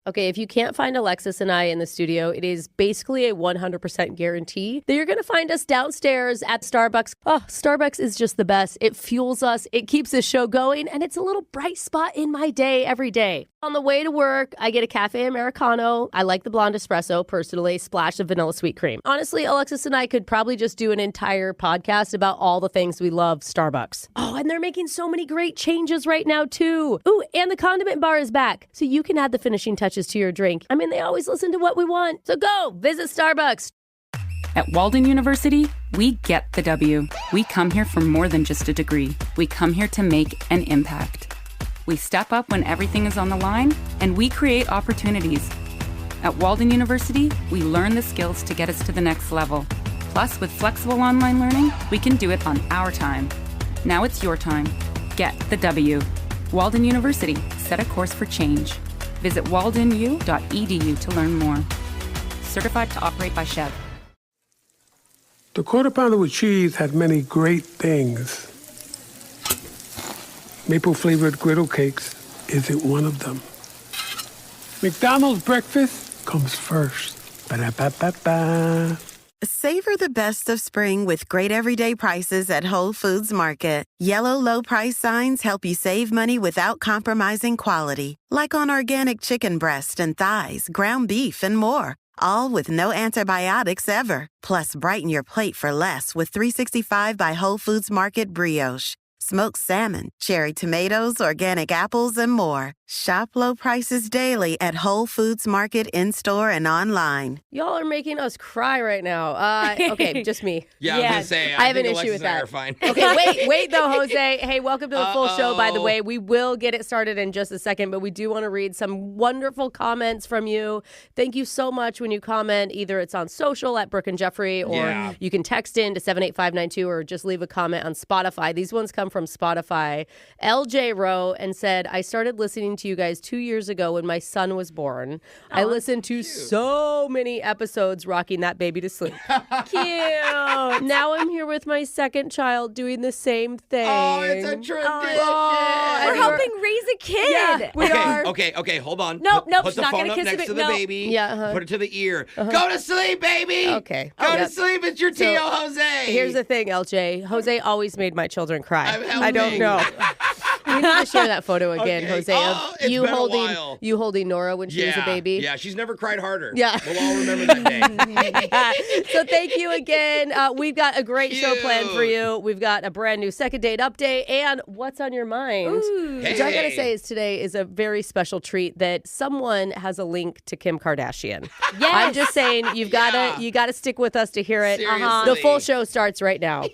Okay, if you can't find Alexis and I in the studio, it is basically a 100% guarantee that you're going to find us downstairs at Starbucks. Oh, Starbucks is just the best. It fuels us, it keeps the show going, and it's a little bright spot in my day every day. On the way to work, I get a cafe Americano. I like the blonde espresso, personally, splash of vanilla sweet cream. Honestly, Alexis and I could probably just do an entire podcast about all the things we love Starbucks. Oh, and they're making so many great changes right now, too. Ooh, and the condiment bar is back, so you can add the finishing touches to your drink. I mean, they always listen to what we want. So go visit Starbucks. At Walden University, we get the W. We come here for more than just a degree. We come here to make an impact. We step up when everything is on the line, and we create opportunities. At Walden University, we learn the skills to get us to the next level. Plus, with flexible online learning, we can do it on our time. Now it's your time. Get the W. Walden University, set a course for change. Visit waldenu.edu to learn more. Certified to operate by Chev. The Quarter Pounder with cheese had many great things. Maple-flavored griddle cakes isn't one of them. McDonald's breakfast comes first. Ba-da-ba-ba-ba. Savor the best of spring with great everyday prices at Whole Foods Market. Yellow low price signs help you save money without compromising quality. Like on organic chicken breast and thighs, ground beef, and more. All with no antibiotics ever. Plus, brighten your plate for less with 365 by Whole Foods Market brioche. Smoked salmon, cherry tomatoes, organic apples, and more. Shop low prices daily at Whole Foods Market in-store and online. Y'all are making us cry right now. Okay, just me. Yeah, I was going to say, I have an Alexis issue with and I that. are fine. Okay, wait though, Jose. Hey, welcome to the full show, by the way. We will get it started in just a second, but we do want to read some wonderful comments from you. Thank you so much when you comment. Either it's on social at Brooke and Jeffrey, or you can text in to 78592 or just leave a comment on Spotify. These ones come from Spotify. LJ wrote and said, I started listening to you guys 2 years ago when my son was born. I listened to so many episodes rocking that baby to sleep. Cute. Now I'm here with my second child doing the same thing. Oh, it's a tradition. We're helping raise a kid. Yeah, we are. Okay, hold on. Nope, Put she's the not phone gonna up kiss next the to the baby. Yeah, Put it to the ear. Go to sleep, baby. Okay. Go to sleep. It's your Tio Jose. Here's the thing, LJ. Jose always made my children cry. I'm I don't helping. know. We need to share that photo again, Okay. Jose, Oh, of it's you been a holding while. Nora when she was a baby. Yeah, she's never cried harder. Yeah. We'll all remember that day. So thank you again. We've got a great show planned for you. We've got a brand new second date update and what's on your mind. Which I gotta say is today is a very special treat that someone has a link to Kim Kardashian. Yes. I'm just saying you gotta stick with us to hear it. Seriously. The full show starts right now.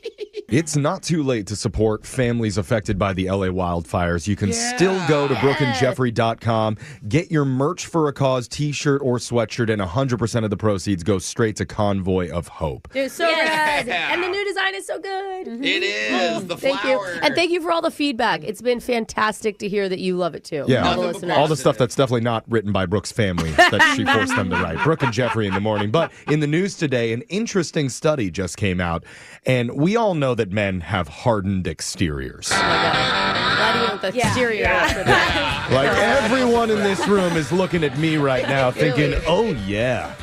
It's not too late to support families affected by the LA wildfires. You can still go to brookandjeffrey.com, get your Merch for a Cause t-shirt or sweatshirt, and 100% of the proceeds go straight to Convoy of Hope. Dude, so good. And the new design is so good. It is. The Thank flower. you. And thank you for all the feedback. It's been fantastic to hear that you love it too. Yeah, all the Nothing but listeners. all the stuff that's definitely not written by Brooke's family that she forced them to write. Brooke and Jeffrey in the morning. But in the news today, an interesting study just came out, and we all know that men have hardened exteriors. Why do you want the exterior for that? Like everyone in this room is looking at me right now thinking, oh yeah,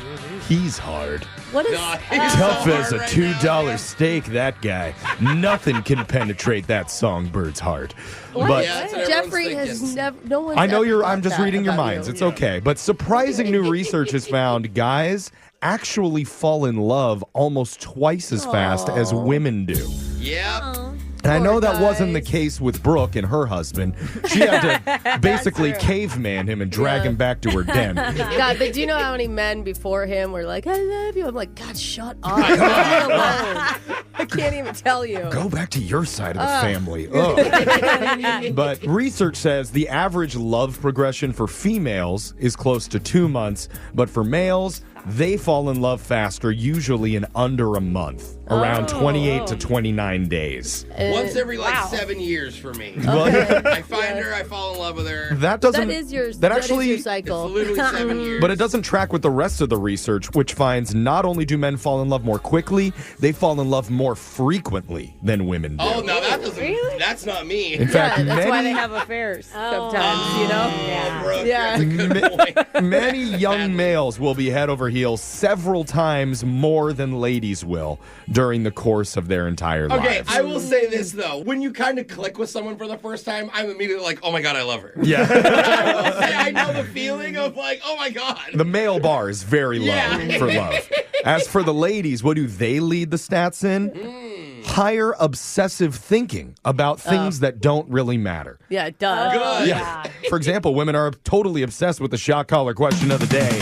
he's hard. What is Tough as a $2 steak, that guy. Nothing can penetrate that songbbird's heart. But Yeah, that's what everyone's Jeffrey thinking. has never. No one's I know ever I'm thought just that reading your about minds. you. It's okay. But surprising new research has found guys actually fall in love almost twice as fast as women do. Yep. And I know Poor that wasn't the guys. case with Brooke and her husband. She had to basically caveman him and drag him back to her den. God, but do you know how many men before him were like, I love you? I'm like, God, shut up. Leave me alone. I can't even tell you. Go back to your side of the family. Ugh. But research says the average love progression for females is close to 2 months, but for males, they fall in love faster, usually in under a month, around 28 to 29 days. Once every 7 years for me. Okay. I find her, I fall in love with her. That doesn't. That is your It's cycle. literally 7 years. But it doesn't track with the rest of the research, which finds not only do men fall in love more quickly, they fall in love more frequently than women do. Oh, no, that doesn't. Really? That's not me. In fact, that's why they many, have affairs sometimes, you know? Oh, Brooke, Yeah. that's a good point. many young males will be head over heels several times more than ladies will during the course of their entire Okay, lives. I will say this, though. When you kind of click with someone for the first time, I'm immediately like, oh my God, I love her. Yeah. I will say I know the feeling of like, oh my God. The male bar is very low for love. As for the ladies, what do they lead the stats in? Higher obsessive thinking about things that don't really matter. Yeah, it does. Good. Yeah. For example, women are totally obsessed with the shot collar question of the day.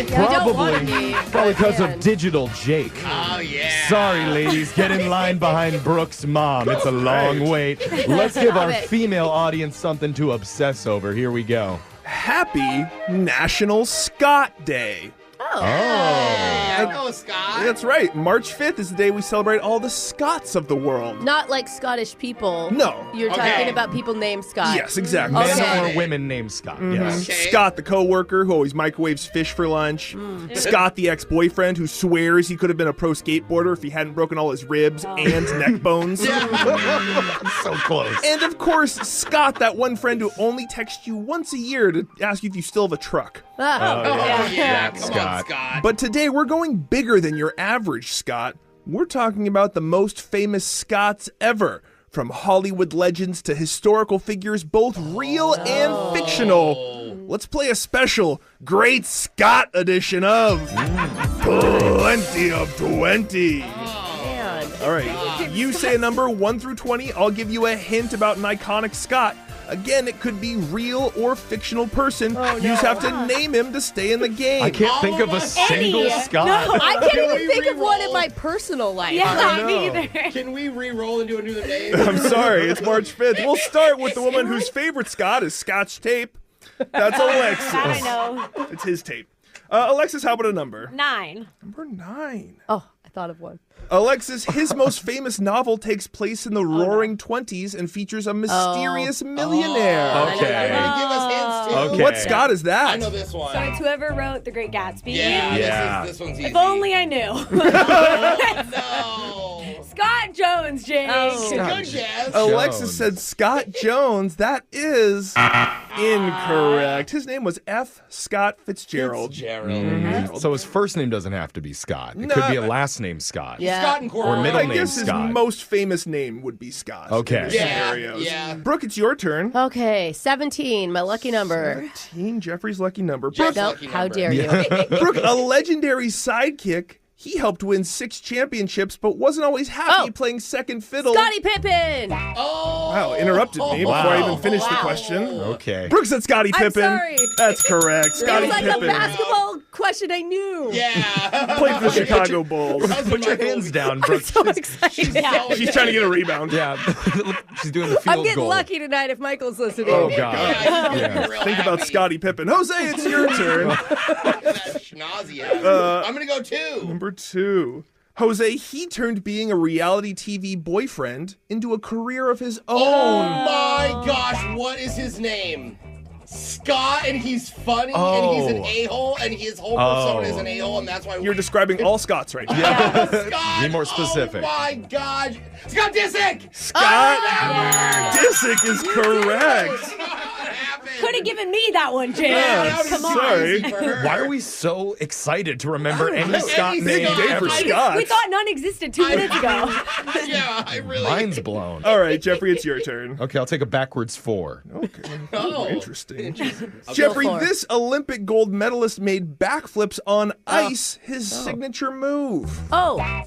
Probably because of Digital Jake. Oh, yeah. Sorry, ladies. Get in line behind Brooke's mom. It's a long wait. Let's give our female audience something to obsess over. Here we go. Happy National Scott Day. I know, Scott. That's right. March 5th is the day we celebrate all the Scots of the world. Not like Scottish people. No. You're Okay. talking about people named Scott. Yes, exactly. Okay. Men or women named Scott. Yes. Okay. Scott, the coworker who always microwaves fish for lunch. Scott, the ex-boyfriend who swears he could have been a pro skateboarder if he hadn't broken all his ribs and neck bones. So close. And of course, Scott, that one friend who only texts you once a year to ask you if you still have a truck. Oh, yeah. Come Scott. on, Scott. But today we're going bigger than your average Scott. We're talking about the most famous Scots ever. From Hollywood legends to historical figures, both real and fictional. Let's play a special Great Scott edition of Plenty of 20. All right, you say a number 1 through 20. I'll give you a hint about an iconic Scot. Again, it could be real or fictional person. You just have to name him to stay in the game. I can't think of a single Scott. No, I can't Can even we think of one in re-roll? my personal life. Yeah, me either. Can we re-roll and do another name? I'm sorry, it's March 5th. We'll start with the woman whose favorite Scott is Scotch tape. That's Alexis. That I know. It's his tape. Alexis, how about a number? 9. Number 9. Oh, I thought of one. Alexis, his most famous novel takes place in the Roaring 20s and features a mysterious millionaire. Okay. Give us hints, too. Okay. What Scott is that? I know this one. So it's whoever wrote The Great Gatsby. Yeah, Yeah. This one's easy. If only I knew. No. Scott Jones, Jake. Good guess. Alexis said Scott Jones. That is incorrect. His name was F. Scott Fitzgerald. Gerald. So his first name doesn't have to be Scott. It could be a last name Scott. Yeah. Scott and Corbin. Or middle I name guess his Scott. most famous name would be Scott. Okay. in those Yeah, scenarios. yeah. Brooke, it's your turn. Okay, 17, my lucky number. 17, Jeffrey's lucky number. Jeff's No, lucky how number. dare you? Brooke, a legendary sidekick. He helped win 6 championships, but wasn't always happy Oh. playing second fiddle. Scottie Pippen! Oh. Wow, interrupted me before I even finished the question. Okay. Brooke said Scottie I'm Pippen. sorry. That's correct. It Scottie was like Pippen a basketball question I knew. Yeah. played for the Chicago Bulls. Put your hands down, Brooke. So excited. She's trying to get a rebound. Yeah. She's doing the field I'm getting goal. lucky tonight if Michael's listening. Oh, God. Yeah. Think about Scottie Pippen. Jose, it's your turn. That schnozy ass. I'm going to go 2. Number 2. Jose, he turned being a reality TV boyfriend into a career of his own. Oh my gosh, what is his name? Scott, and he's funny, and he's an a-hole, and his whole persona is an a-hole, and that's why You're describing all Scots right now. Scott. Be more specific. Oh my God, Scott Disick. Scott Disick is correct. Could have given me that one, Jake. Yeah, Come on. sorry. Why are we so excited to remember any Scott Any name Scott. Day for ever? Scott. We thought none existed 2 minutes ago. Yeah, I really. Mine's blown. All right, Jeffrey, it's your turn. Okay, I'll take a backwards 4. Okay. Oh. Interesting. Jeffrey, for it. this Olympic gold medalist made backflips on ice, his signature move. Oh,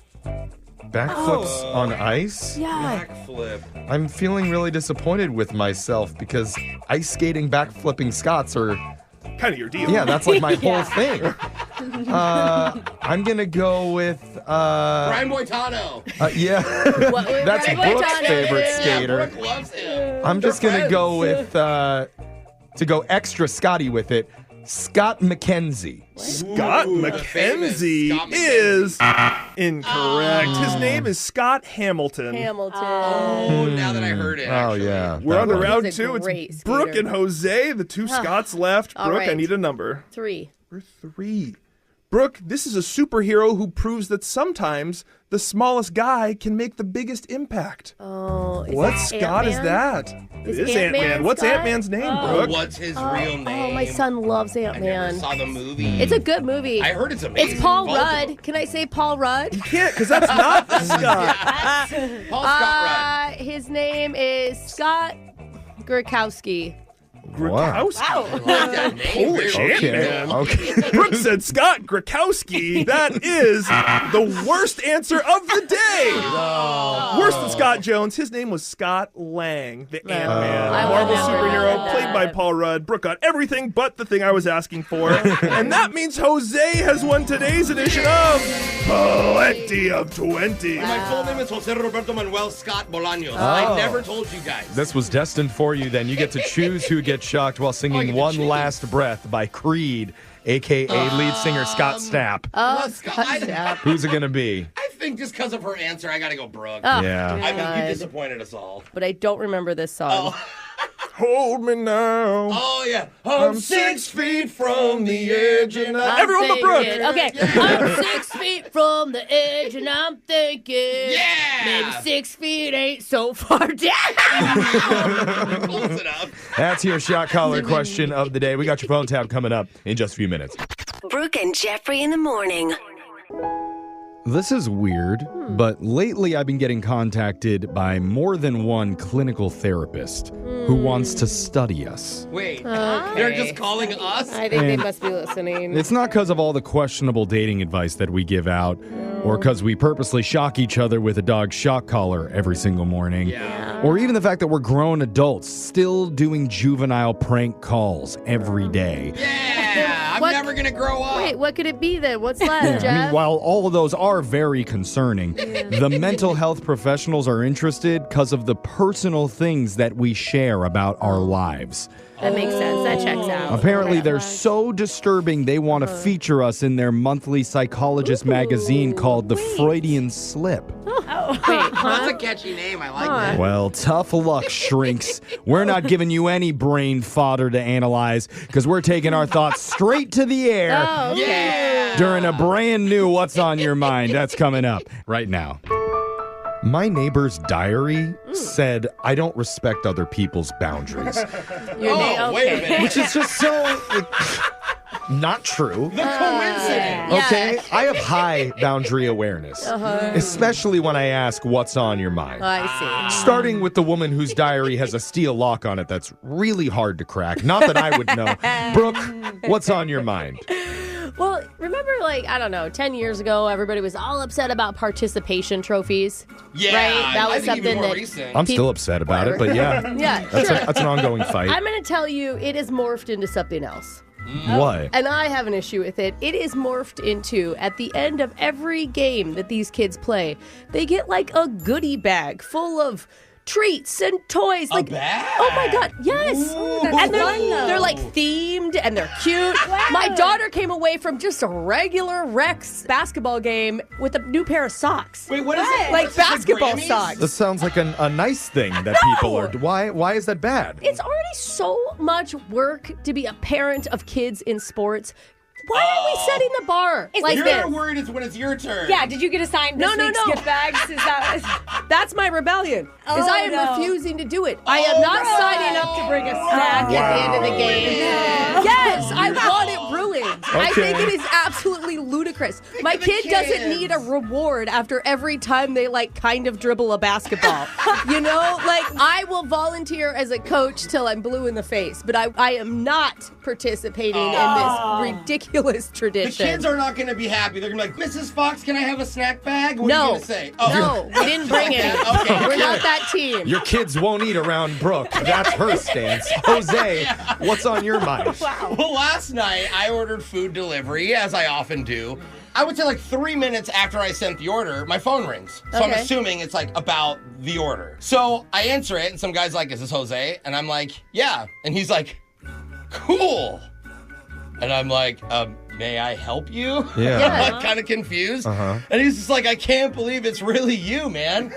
Backflips on ice? yeah. Backflip. I'm feeling really disappointed with myself because ice skating backflipping Scots are, Kind of your deal. yeah, that's like my whole thing. I'm going to go with, Brian Boitano. yeah, that's Brian Brooke's Boitano. favorite Yeah, skater. Brooke loves him. I'm just They're going to go friends. with, to go extra Scotty with it, Scott McKenzie. Scott McKenzie Scott is incorrect. His name is Scott Hamilton. Oh, now that I heard it. Oh, actually. yeah. We're on to That one. round He's a 2. great It's Brooke skater. and Jose, the two Scots left. All Brooke, I right. need a number. 3. Number 3. Brooke, this is a superhero who proves that sometimes the smallest guy can make the biggest impact. Oh, is What that Scott is Ant-Man? that? Is It is Ant-Man Ant-Man. What's Scott? Ant-Man's name, Oh, Brooke? what's his real name? Oh, my son loves I never Ant-Man. saw the movie. It's a good movie. I heard it's amazing. It's Paul Both of them. Rudd. Can I say Paul Rudd? You can't, because that's not the Scott. Paul Scott Rudd. His name is Scott Gurkowski. Grakowski. I like that name. Polish Very Ant-Man. Okay. Brooke said Scott Grakowski. That is the worst answer of the day. Worse than Scott Jones. His name was Scott Lang, the Ant-Man, I Marvel remember superhero that. played by Paul Rudd. Brooke got everything but the thing I was asking for. And that means Jose has won today's edition of 20 of 20. My full name is Jose Roberto Manuel Scott Bolaños. I never told you guys. This was destined for you then. You get to choose who gets shocked while Oh, you singing get to One choose. Last Breath by Creed, a.k.a. lead singer Scott Stapp. Well, Scott, I Who's it going to be? think just because of her answer, I got to go Brooke. Yeah. I mean, you God. disappointed us all. But I don't remember this song. Hold me now. Oh, yeah. I'm 6 feet from the edge and I'm Everyone but Brooke. thinking- Okay, I'm 6 feet from the edge and I'm thinking, Yeah! maybe 6 feet ain't so far down. Close enough. That's your shot collar question of the day. We got your phone tab coming up in just a few minutes. Brooke and Jeffrey in the morning. This is weird, but lately I've been getting contacted by more than one clinical therapist who wants to study us. Wait, they're just calling us? I think they And- must be listening. It's not because of all the questionable dating advice that we give out, or because we purposely shock each other with a dog shock collar every single morning, or even the fact that we're grown adults still doing juvenile prank calls every day. Yeah, I'm What- never going to grow up. Wait, what could it be then? What's left, I mean, Jeff? while all of those are very concerning, the mental health professionals are interested because of the personal things that we share about our lives. That makes sense. That checks out. Apparently, Yeah. they're so disturbing, they want to feature us in their monthly psychologist magazine called The Freudian Slip. Wait, That's huh? a catchy name. I like that. Well, tough luck, shrinks. We're not giving you any brain fodder to analyze because we're taking our thoughts straight to the air Oh, okay. Yeah. during a brand new What's on Your Mind. That's coming up right now. My neighbor's diary said, I don't respect other people's boundaries, Your name- Oh, wait a okay. minute. which is just so not true. The coincidence. Okay, I have high boundary awareness, especially when I ask what's on your mind. I see. Starting with the woman whose diary has a steel lock on it that's really hard to crack. Not that I would know. Brooke, what's on your mind? Well, remember, I don't know, 10 years ago, everybody was all upset about participation trophies. Yeah, Right? That was I think even something more that- recent. I'm still upset about it, but yeah, Yeah, that's, sure. that's an ongoing fight. I'm going to tell you, it has morphed into something else. What? And I have an issue with it. It is morphed into, at the end of every game that these kids play, they get like a goodie bag full of treats and toys. Like, bag? oh my God, yes. And they're like themed and they're cute. My daughter came away from just a regular Rex basketball game with a new pair of socks. Wait, what is it? Like What's this, basketball Grammys? socks. This sounds like a nice thing that people are. Why is that bad? It's already so much work to be a parent of kids in sports. Why are we setting the bar like Your this? word is when it's your turn. Yeah, did you get assigned No, this no, week's no. gift bags? Is that That's my rebellion. Is Oh, I am no. refusing to do it. I am not signing up to bring a snack at the end of the game. Yes, I want it ruined. I Okay. think it is absolutely ludicrous. My of the kid doesn't kids. need a reward after every time they kind of dribble a basketball. You know, I will volunteer as a coach till I'm blue in the face, but I am not participating in this ridiculous The tradition. kids are not going to be happy. They're going to be like, Mrs. Fox, can I have a snack bag? What are No. you going to say? No, we didn't bring it. Okay. We're not that team. Your kids won't eat around Brooke. That's her stance. Jose, what's on your mind? Well, last night I ordered food delivery, as I often do. I would say 3 minutes after I sent the order, my phone rings. So I'm Okay. assuming it's about the order. So I answer it, and some guy's like, is this Jose? And I'm like, yeah. And he's like, cool. And I'm like, may I help you? Yeah. I'm like kind of confused. And he's just like, I can't believe it's really you, man.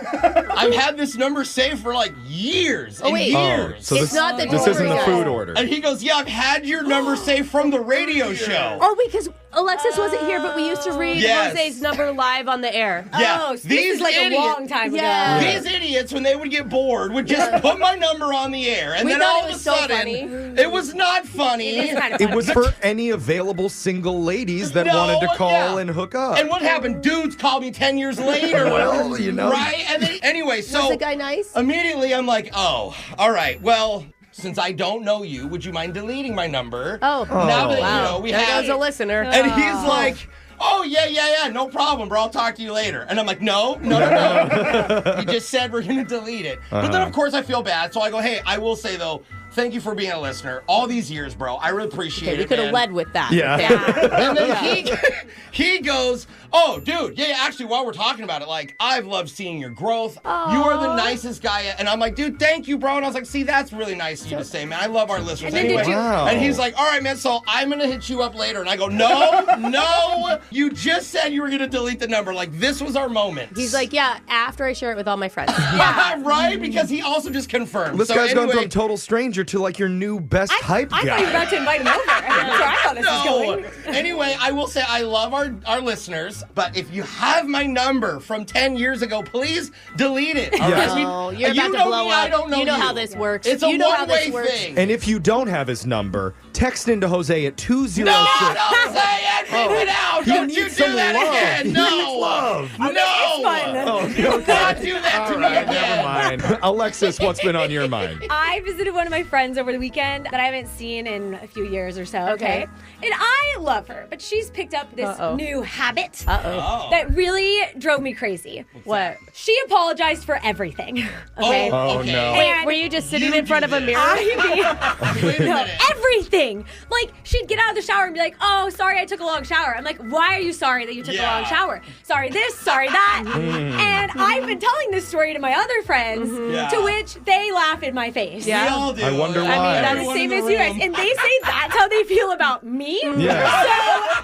I've had this number saved for like years and years. So It's not the this isn't the food order. And he goes, yeah, I've had your number saved from the radio show. Oh, because Alexis wasn't here, but we used to read Jose's number live on the air. Yeah. Oh, so this is like a long time ago. These idiots, when they would get bored, would just put my number on the air. And We then thought all it of a was so sudden, funny. it was not funny. It was kind of It funny. was for any available single ladies that wanted to call and hook up. And what happened? Dudes called me 10 years later. Well, you know. Right? And then, anyway, so Was the guy nice? immediately I'm like, oh, all right, well, since I don't know you, would you mind deleting my number? Oh, Now that, wow. you know, we there have goes a listener. And he's like, oh, yeah, no problem, bro. I'll talk to you later. And I'm like, no. You just said we're going to delete it. But then, of course, I feel bad. So I go, hey, I will say, though, thank you for being a listener all these years, bro. I really appreciate You it, could have man. led with that. Yeah. And then he goes, oh, dude, yeah, actually, while we're talking about it, like, I've loved seeing your growth. You are the nicest guy. And I'm like, dude, thank you, bro. And I was like, see, that's really nice of you to say, man. I love our listeners. And then anyway. did you- Wow. And he's like, all right, man, so I'm going to hit you up later. And I go, no, you just said you were going to delete the number. Like, this was our moment. He's like, yeah, after I share it with all my friends. Right? Because he also just confirmed. This So guy's anyway, gone from total stranger to like your new best hype I thought you were guy. about to invite him over. That's where I thought this was going. Anyway, I will say I love our listeners, but if you have my number from 10 years ago, please delete it. All right? No, you're You about to know blow me, up. I don't know You know you. how this works. It's a You know how this one-way works. thing. And if you don't have his number, text into Jose at 206. No, don't say it. Leave it out. He Don't you needs do some that love. again. He No. needs love. No. It's fun. Do not do that to All me right, again. never mind. Alexis, what's been on your mind? I visited one of my friends over the weekend that I haven't seen in a few years or so. Okay. And I love her, but she's picked up this new habit that really drove me crazy. What? She apologized for everything. Okay. Oh, okay. no. Wait, And were you just sitting you in front do of a this. mirror? Wait a minute. Everything. Like, she'd get out of the shower and be like, oh, sorry, I took a long shower. I'm like, why are you sorry that you took a long shower? Sorry this, sorry that. And I've been telling this story to my other friends, to which they laugh in my face. We all do. I wonder mean, why. that's The Everyone same in as the you guys. room. And they say that's how they feel about me. Yeah. So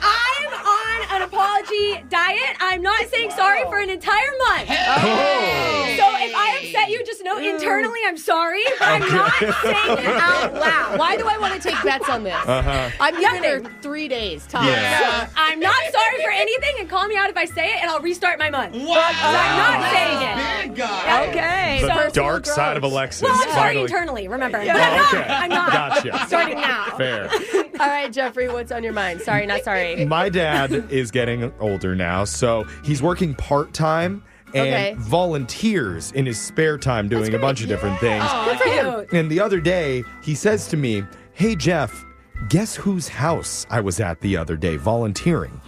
I'm on an apology diet. I'm not saying sorry for an entire month. Hey. So if I upset you, just know internally I'm sorry, but I'm not saying it out loud. Why do I want to take bets on this? I'm giving her 3 days tops. Yeah. I'm not sorry for anything, and call me out if I say it, and I'll restart my month. Wow. I'm not saying it. Big guy. Okay. The Personal dark growth. side of Alexis. Well, I'm sorry finally. internally, remember. But I'm not. Okay. I'm not. Gotcha. Starting now. Fair. All right, Jeffrey, what's on your mind? Sorry, not sorry. My dad is getting older now, so he's working part-time and Okay. volunteers in his spare time doing a bunch of different things. Good for you. And the other day, he says to me, hey, Jeff, guess whose house I was at the other day volunteering?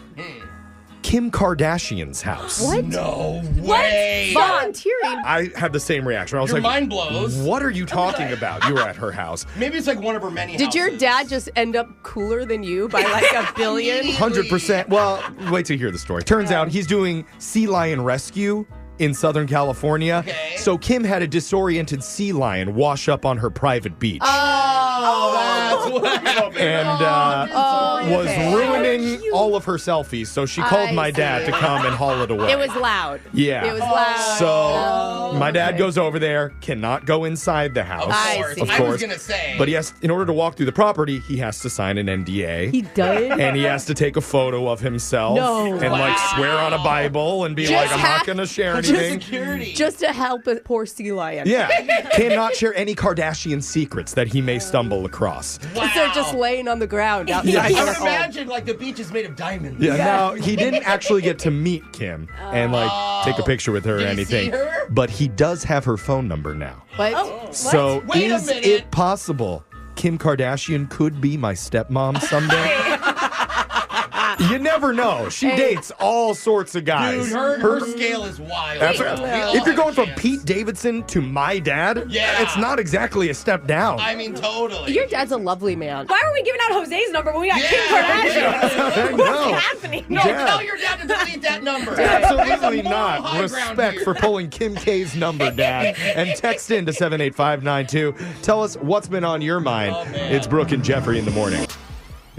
Kim Kardashian's house. What? No way. Volunteering? I had the same reaction. I was Your like, mind blows. what are you talking about? You were at her house. Maybe it's like one of her many Did your houses. dad just end up cooler than you by like a billion? 100%. Well, wait till you hear the story. Turns out he's doing sea lion rescue in Southern California. Okay. So Kim had a disoriented sea lion wash up on her private beach. Oh, that's what happened. And was okay. ruining all of her selfies. So she called I my dad see. to come and haul it away. It was loud. Yeah. It was loud. So my dad okay. goes over there, cannot go inside the house. Of I course. see. Of I course. was going to say. But he has, in order to walk through the property, he has to sign an NDA. He did? And he has to take a photo of himself No. and like swear on a Bible and be Just like, I'm not have- going to share just- anything. Security. Just to help a poor sea lion. Yeah. Cannot share any Kardashian secrets that he may stumble across. Because they're just laying on the ground outside Yeah. I their would home. imagine like the beach is made of diamonds. Yeah, now he didn't actually get to meet Kim and like take a picture with her or Did he anything. see her? But he does have her phone number now. What? So Wait a is minute. it possible Kim Kardashian could be my stepmom someday? You never know. She dates all sorts of guys. Dude, her scale is wild. That's We right. all If you're have going a from chance. Pete Davidson to my dad, Yeah. it's not exactly a step down. I mean, totally. Your dad's a lovely man. Why were we giving out Jose's number when we got Kim Yeah. Kardashian? I know. What's happening? No, Dad. tell your dad to delete that number. Absolutely There's a moral not. high ground Respect here. for pulling Kim K's number, Dad. And text in to 78592. Tell us what's been on your mind. Oh, man. It's Brooke and Jeffrey in the morning.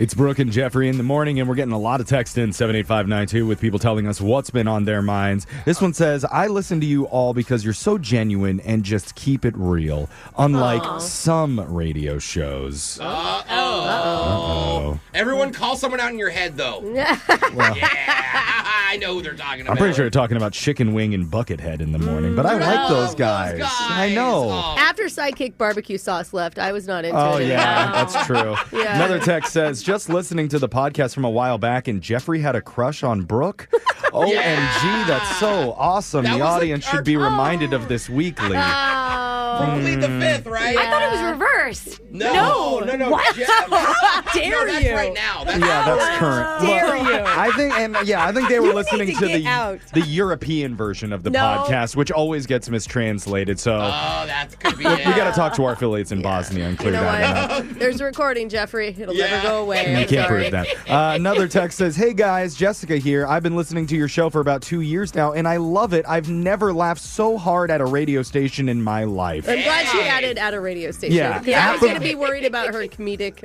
It's Brooke and Jeffrey in the morning, and we're getting a lot of text in 78592 with people telling us what's been on their minds. This one says, I listen to you all because you're so genuine and just keep it real, unlike some radio shows. Uh-oh. Everyone call someone out in your head, though. Yeah, I know who they're talking about. I'm pretty sure they're talking about Chicken Wing and Buckethead in the morning, but I like those guys. I know. After Sidekick barbecue sauce left, I was not into it. Oh, yeah, that's true. Yeah. Another text says, just listening to the podcast from a while back, and Jeffrey had a crush on Brooke. OMG, that's so awesome. The audience should be reminded of this weekly. Probably the 5th, right? I thought it was reversed. No. What? Jeff. How dare that's you? right now. That's current. Dare you? I think they were listening to out. the European version of the podcast, which always gets mistranslated. So that could be we got to talk to our affiliates in Bosnia and clear that up. There's a recording, Jeffrey. It'll never go away. You can't prove that. Another text says, hey guys, Jessica here. I've been listening to your show for about 2 years now, and I love it. I've never laughed so hard at a radio station in my life. I'm glad she added at a radio station. Yeah. I was going to be worried about her comedic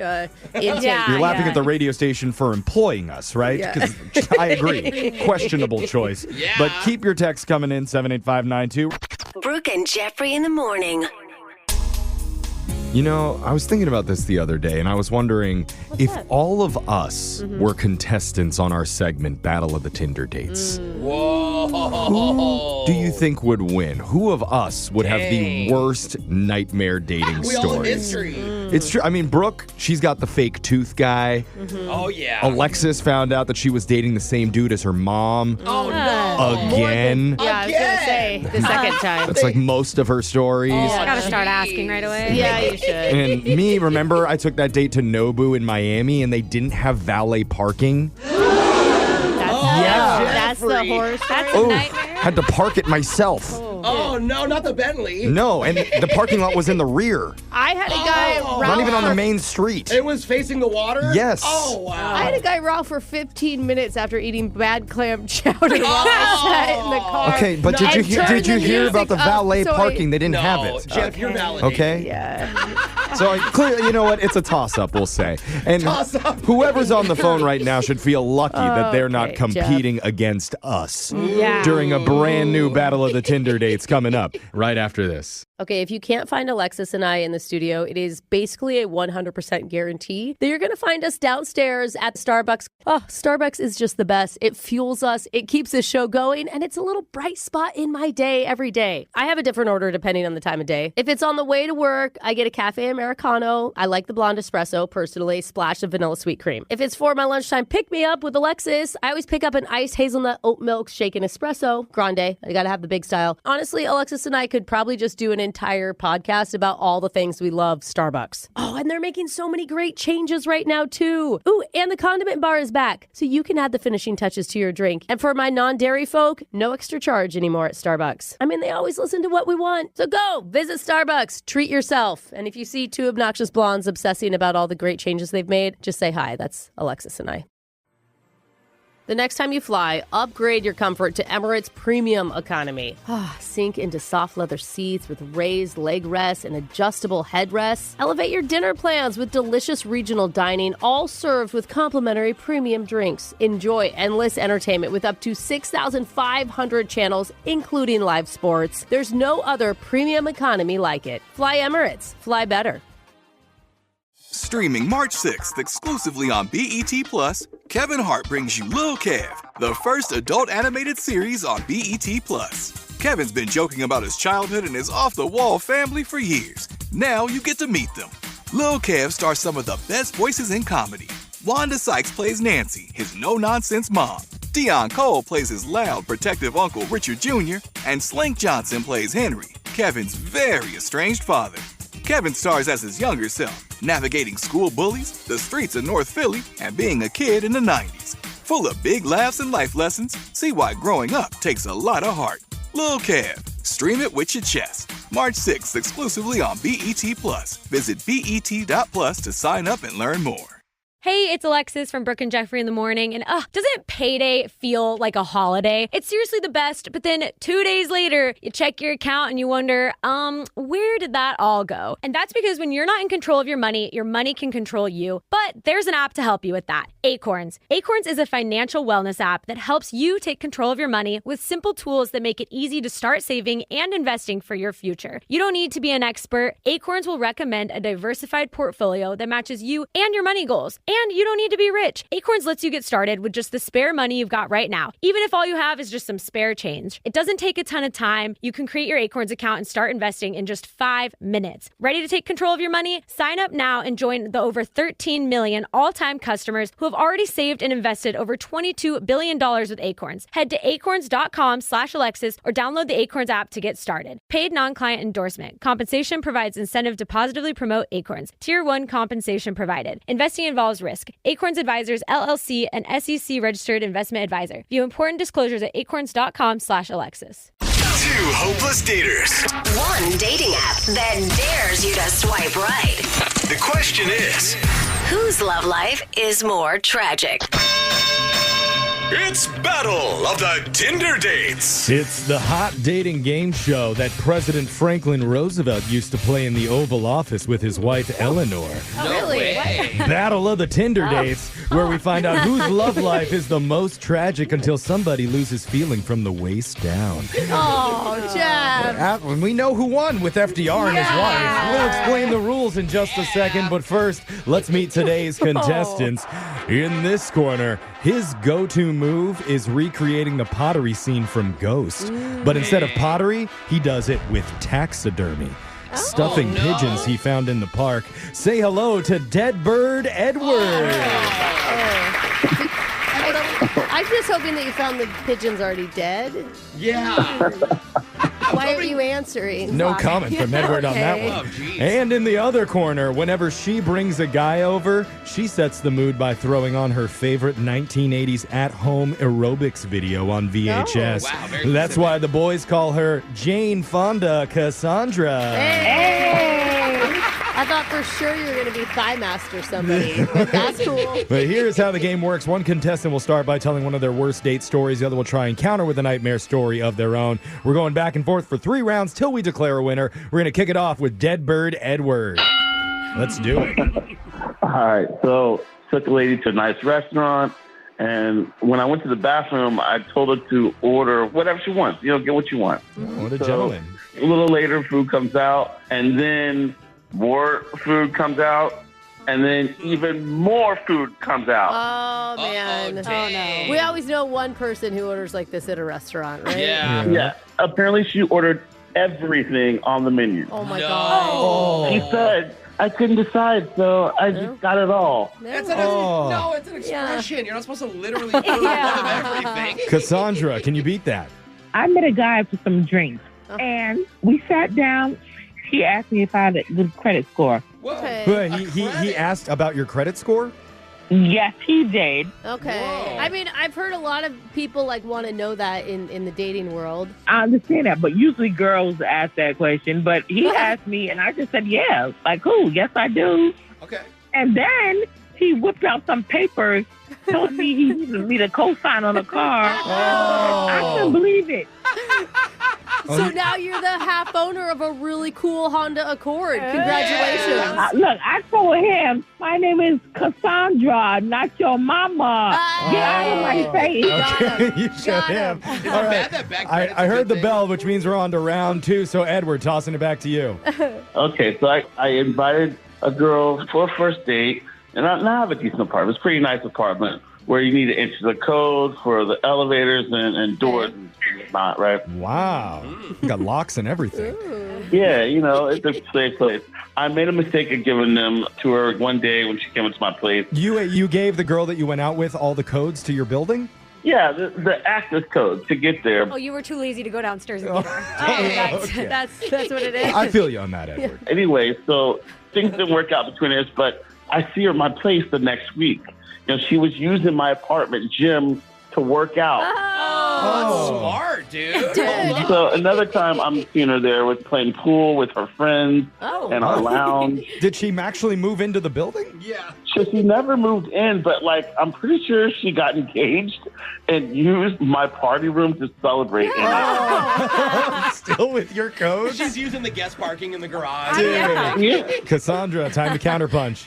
intake. You're laughing at the radio station for employing us, right? Because I agree. Questionable choice. Yeah. But keep your texts coming in, 78592. Brooke and Jeffrey in the morning. You know, I was thinking about this the other day, and I was wondering if all of us were contestants on our segment, Battle of the Tinder Dates. Whoa. Who do you think would win? Who of us would have the worst nightmare dating We all have stories? history. It's true. I mean, Brooke, she's got the fake tooth guy. Oh, yeah. Alexis found out that she was dating the same dude as her mom. Oh, no. Again. Yeah, I was going to say the second time. That's like most of her stories. I got to start asking right away. Yeah, you should. And me, remember, I took that date to Nobu in Miami, and they didn't have valet parking. That's the horse. That's a nightmare. Had to park it myself. Oh, no, not the Bentley. No, and the parking lot was in the rear. I had a guy, Ralph. Not even on the main street. It was facing the water? Yes. Oh, wow. I had a guy Ralph for 15 minutes after eating bad clam chowder while I sat in the car. Okay, but did you hear about the valet parking? They didn't have it. Jeff, you're validated. Okay? Yeah. So clearly, you know what? It's a toss-up, we'll say. And whoever's on the phone right now should feel lucky that they're not competing against us during a brand new Battle of the Tinder Dates coming up right after this. Okay, if you can't find Alexis and I in the studio, it is basically a 100% guarantee that you're going to find us downstairs at Starbucks. Oh, Starbucks is just the best. It fuels us, it keeps the show going, and it's a little bright spot in my day every day. I have a different order depending on the time of day. If it's on the way to work, I get a cafe Americano. I like the blonde espresso, personally, splash of vanilla sweet cream. If it's for my lunchtime pick-me-up with Alexis, I always pick up an iced hazelnut oat milk shaken espresso, grande. I gotta have the big style. Honestly, Alexis and I could probably just do an entire podcast about all the things we love Starbucks. Oh, and they're making so many great changes right now, too. Ooh, and the condiment bar is back, so you can add the finishing touches to your drink. And for my non-dairy folk, no extra charge anymore at Starbucks. I mean, they always listen to what we want. So go, visit Starbucks, treat yourself. And if you see two obnoxious blondes obsessing about all the great changes they've made, just say hi. That's Alexis and I. The next time you fly, upgrade your comfort to Emirates Premium Economy. Sink into soft leather seats with raised leg rests and adjustable headrests. Elevate your dinner plans with delicious regional dining, all served with complimentary premium drinks. Enjoy endless entertainment with up to 6,500 channels, including live sports. There's no other premium economy like it. Fly Emirates. Fly better. Streaming March 6th exclusively on BET+, Kevin Hart brings you Lil Kev, the first adult animated series on BET+. Kevin's been joking about his childhood and his off-the-wall family for years. Now you get to meet them. Lil Kev stars some of the best voices in comedy. Wanda Sykes plays Nancy, his no-nonsense mom. Deion Cole plays his loud, protective uncle Richard Jr., and Slink Johnson plays Henry, Kevin's very estranged father. Kevin stars as his younger self, navigating school bullies, the streets of North Philly, and being a kid in the 90s. Full of big laughs and life lessons, see why growing up takes a lot of heart. Lil Kev. Stream it with your chest. March 6th exclusively on BET+. Visit BET.plus to sign up and learn more. Hey, it's Alexis from Brooke and Jeffrey in the Morning. And doesn't payday feel like a holiday? It's seriously the best. But then 2 days later, you check your account and you wonder, where did that all go? And that's because when you're not in control of your money can control you. But there's an app to help you with that. Acorns. Acorns is a financial wellness app that helps you take control of your money with simple tools that make it easy to start saving and investing for your future. You don't need to be an expert. Acorns will recommend a diversified portfolio that matches you and your money goals. And you don't need to be rich. Acorns lets you get started with just the spare money you've got right now, even if all you have is just some spare change. It doesn't take a ton of time. You can create your Acorns account and start investing in just 5 minutes. Ready to take control of your money? Sign up now and join the over 13 million all-time customers who have already saved and invested over $22 billion with Acorns. Head to acorns.com/Alexis or download the Acorns app to get started. Paid non-client endorsement. Compensation provides incentive to positively promote Acorns. Tier 1 compensation provided. Investing involves risk. Acorns Advisors, LLC, an SEC-registered investment advisor. View important disclosures at acorns.com/Alexis. 2 hopeless daters. 1 dating app that dares you to swipe right. The question is, whose love life is more tragic? it's Battle of the Tinder Dates. It's the hot dating game show that President Franklin Roosevelt used to play in the Oval Office with his wife Eleanor. Really? Battle of the Tinder Dates, where we find out whose love life is the most tragic until somebody loses feeling from the waist down. Oh, Jeff. And we know who won with FDR and his wife. We'll explain the rules in just a second, but first, let's meet today's contestants. In this corner, his go-to move is recreating the pottery scene from Ghost. But instead of pottery, he does it with taxidermy. Stuffing pigeons he found in the park. Say hello to Deadbird Edward. I'm just hoping that you found the pigeons already dead. Yeah. Why are you answering? No comment from Edward on that one. And in the other corner, whenever she brings a guy over, she sets the mood by throwing on her favorite 1980s at-home aerobics video on VHS. Oh, wow, very That's why the boys call her Jane Fonda Cassandra. Hey! I thought for sure you were going to be Thigh Master somebody. But that's cool. But here's how the game works. One contestant will start by telling one of their worst date stories. The other will try and counter with a nightmare story of their own. We're going back and forth for 3 rounds till we declare a winner. We're going to kick it off with Deadbird Edward. Let's do it. All right. So took a lady to a nice restaurant. And when I went to the bathroom, I told her to order whatever she wants. You know, get what you want. What a gentleman. A little later, food comes out. And then more food comes out, and then even more food comes out. Oh, man. No. We always know one person who orders like this at a restaurant, right? Yeah. Apparently, she ordered everything on the menu. Oh, my God. She said, I couldn't decide, so I just got it all. It's an expression. You're not supposed to literally order one of everything. Cassandra, can you beat that? I met a guy for some drinks, and we sat down. He asked me if I had a good credit score. Okay. He asked about your credit score? Yes, he did. Okay. Whoa. I mean, I've heard a lot of people want to know that in the dating world. I understand that, but usually girls ask that question. But he asked me, and I just said, yeah. Like, cool, yes, I do. Okay. And then he whipped out some papers, told me he needed me to co-sign on a car. I couldn't believe it. So now you're the half owner of a really cool Honda Accord. Congratulations. Look, I told him, my name is Cassandra, not your mama. Get out of my face. Okay, you showed him. All right. I heard the bell, which means we're on to round 2. So, Edward, tossing it back to you. Okay, so I invited a girl for a first date, and I have a decent apartment. It's a pretty nice apartment where you need to enter the code for the elevators and doors and whatnot, right? Wow. You got locks and everything. Yeah, you know, it's a safe place. I made a mistake of giving them to her one day when she came into my place. You gave the girl that you went out with all the codes to your building? Yeah, the access code to get there. Oh, you were too lazy to go downstairs and get her. Okay. That's what it is. I feel you on that, Edward. Anyway, so things didn't work out between us, but I see her at my place the next week. You know, she was using my apartment gym to work out. that's smart, dude. So another time I'm seeing her there with playing pool with her friends in our lounge. Did she actually move into the building? Yeah. So she never moved in, but like I'm pretty sure she got engaged and used my party room to celebrate in it. Still with your code? She's using the guest parking in the garage. Cassandra, time to counterpunch.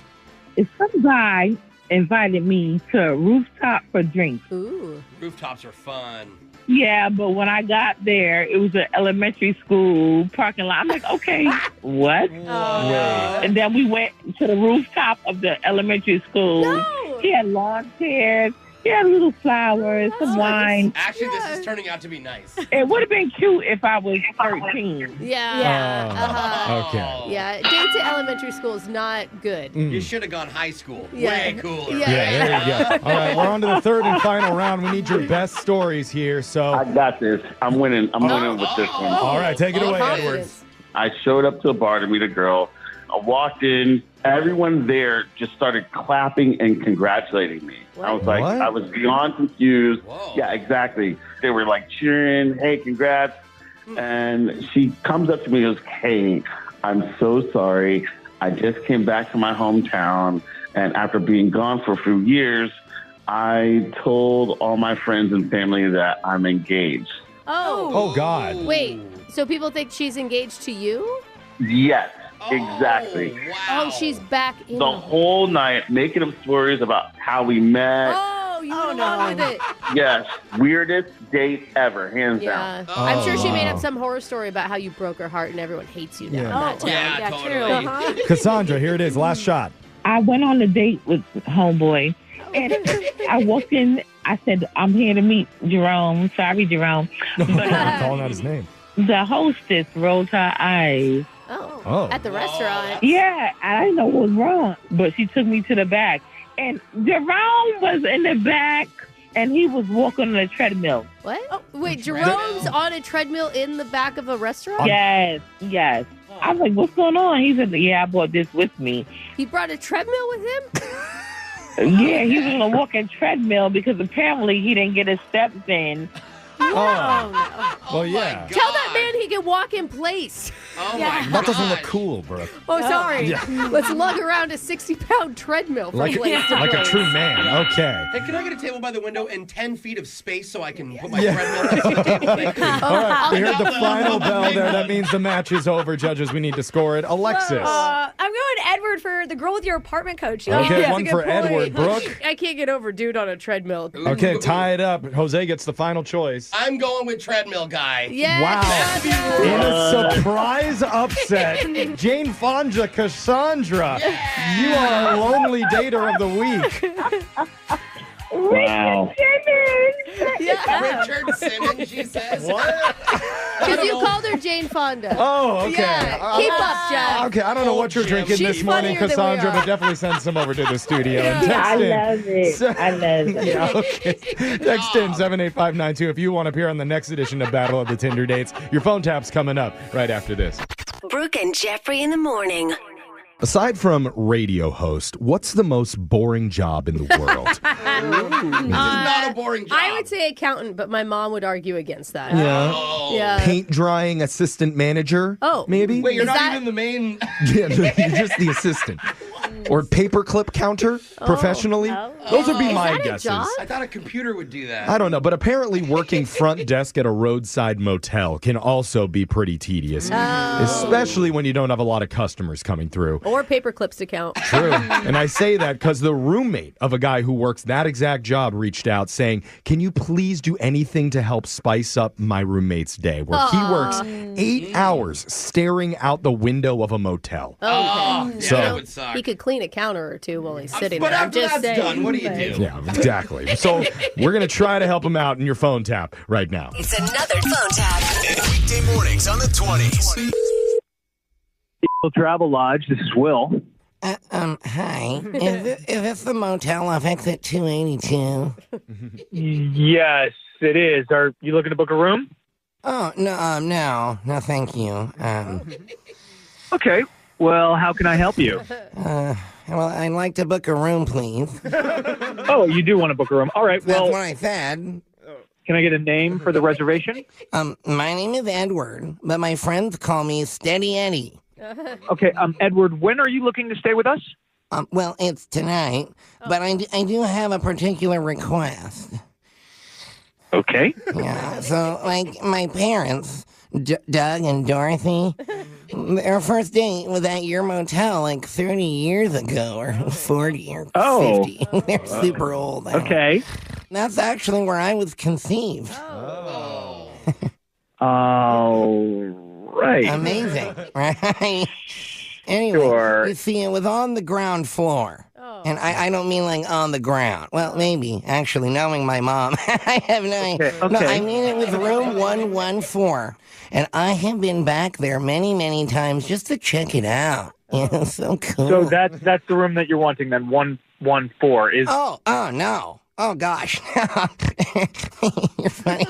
If some guy invited me to a rooftop for drinks. Ooh. Rooftops are fun. Yeah, but when I got there, it was an elementary school parking lot. I'm like, okay, what? And then we went to the rooftop of the elementary school. No. He had lawn chairs. He had little flowers, some wine. Actually, this is turning out to be nice. It would have been cute if I was 13. Yeah. Okay. Yeah, dates at elementary school is not good. You should have gone high school. Yeah. Way cooler. Yeah. There you go. All right, we're on to the third and final round. We need your best stories here. So, I got this. I'm winning. I'm winning with this one. all right, take it away, Edward. I showed up to a bar to meet a girl. I walked in. Everyone there just started clapping and congratulating me. I was like, What? I was beyond confused. Whoa. Yeah, exactly. They were like cheering, hey, congrats. And she comes up to me and goes, hey, I'm so sorry. I just came back to my hometown. And after being gone for a few years, I told all my friends and family that I'm engaged. Oh, God. Wait, so people think she's engaged to you? Yes, exactly. Wow. Oh, she's back in. The whole night making up stories about how we met. Oh, you went along with it. Yes, weirdest date ever, hands Yeah. down. I'm sure she made wow. up some horror story about how you broke her heart and everyone hates you now. Yeah. in that town. Yeah, totally. True. Cassandra, here it is. Last shot. I went on a date with homeboy, and I walked in. I said, I'm here to meet Jerome. Sorry, Jerome. But Calling out his name. the hostess rolled her eyes. Oh. At the restaurant. Yeah, I didn't know what was wrong, but she took me to the back. And Jerome was in the back, and he was walking on a treadmill. What? Oh, wait, Jerome's on a treadmill in the back of a restaurant? Yes. I was like, what's going on? He said, yeah, I brought this with me. He brought a treadmill with him? Yeah, he was on a walking treadmill because apparently he didn't get his steps in. Oh, no. Well, yeah. Tell that man he can walk in place. Oh, my That God. doesn't look cool, Brooke. Oh, sorry. Yeah. Let's lug around a 60-pound treadmill from Like place to a place. true man. Okay. Hey, can I get a table by the window and 10 feet of space so I can put my treadmill next to the table? Thank you. All right, we heard the final bell there. That means the match is over. Judges, we need to score it. Alexis. I'm going Edward for the girl with your apartment coach. Okay, That's a one good for point. Edward. Brooke. I can't get over dude on a treadmill. Okay, tie it up. Jose gets the final choice. I'm going with treadmill guy. Yeah. Wow. In a surprise upset, Jane Fonda, Cassandra, you are our lonely dater of the week. Wow. Yeah. Richard Simmons, she says. What? Because you called her Jane Fonda. Oh, okay. Yeah. Keep up, Jack. Okay, I don't know what you're drinking She's this morning, funnier than we Cassandra, are. but definitely send some over to the studio. And text I in. love it. I love it. Yeah, okay. Text in 78592 if you want to appear on the next edition of Battle of the Tinder Dates. Your phone tap's coming up right after this. Brooke and Jeffrey in the morning. Aside from radio host, what's the most boring job in the world? This is not a boring job. I would say accountant, but my mom would argue against that. Yeah. Oh. Yeah. Paint drying assistant manager? Oh. Maybe? Wait, you're Is not that- even the main. Yeah, you're just the assistant. Or paperclip counter professionally. Those would be Is my that a guesses. job? I thought a computer would do that. I don't know, but apparently working front desk at a roadside motel can also be pretty tedious, especially when you don't have a lot of customers coming through. Or paper clips to count. True. And I say that because the roommate of a guy who works that exact job reached out saying, can you please do anything to help spice up my roommate's day? Where he works 8 hours staring out the window of a motel. Oh, yeah, So- that would suck. He could clean a counter or two while he's sitting But there. I'm after just that's saying. done, what do you do? Yeah, exactly. So we're going to try to help him out in your phone tap right now. It's another phone tap. Weekday mornings on the 20s. Travel Lodge. This is Will. Hi. Is this the motel off exit 282? Yes, it is. Are you looking to book a room? Oh, no, thank you. Okay. Well, how can I help you? Well, I'd like to book a room, please. Oh, you do want to book a room. All right. That's Well, what I said. Can I get a name for the reservation? My name is Edward, but my friends call me Steady Eddie. Okay, Edward, when are you looking to stay with us? Well, it's tonight, but I do have a particular request. Okay. Yeah, so, like, my parents, Doug and Dorothy, their first date was at your motel like 30 years ago, or 40 or 50. They're super old. Okay. That's actually where I was conceived. Oh, right. Amazing, right? Anyway, you see, it was on the ground floor. And I don't mean like on the ground. Well, maybe, actually, knowing my mom. I have no idea. Okay. No, I mean it was room 114. And I have been back there many, many times just to check it out. Yeah, so cool. So that's the room that you're wanting then, 114 is... Oh, no. Oh, gosh. You're funny.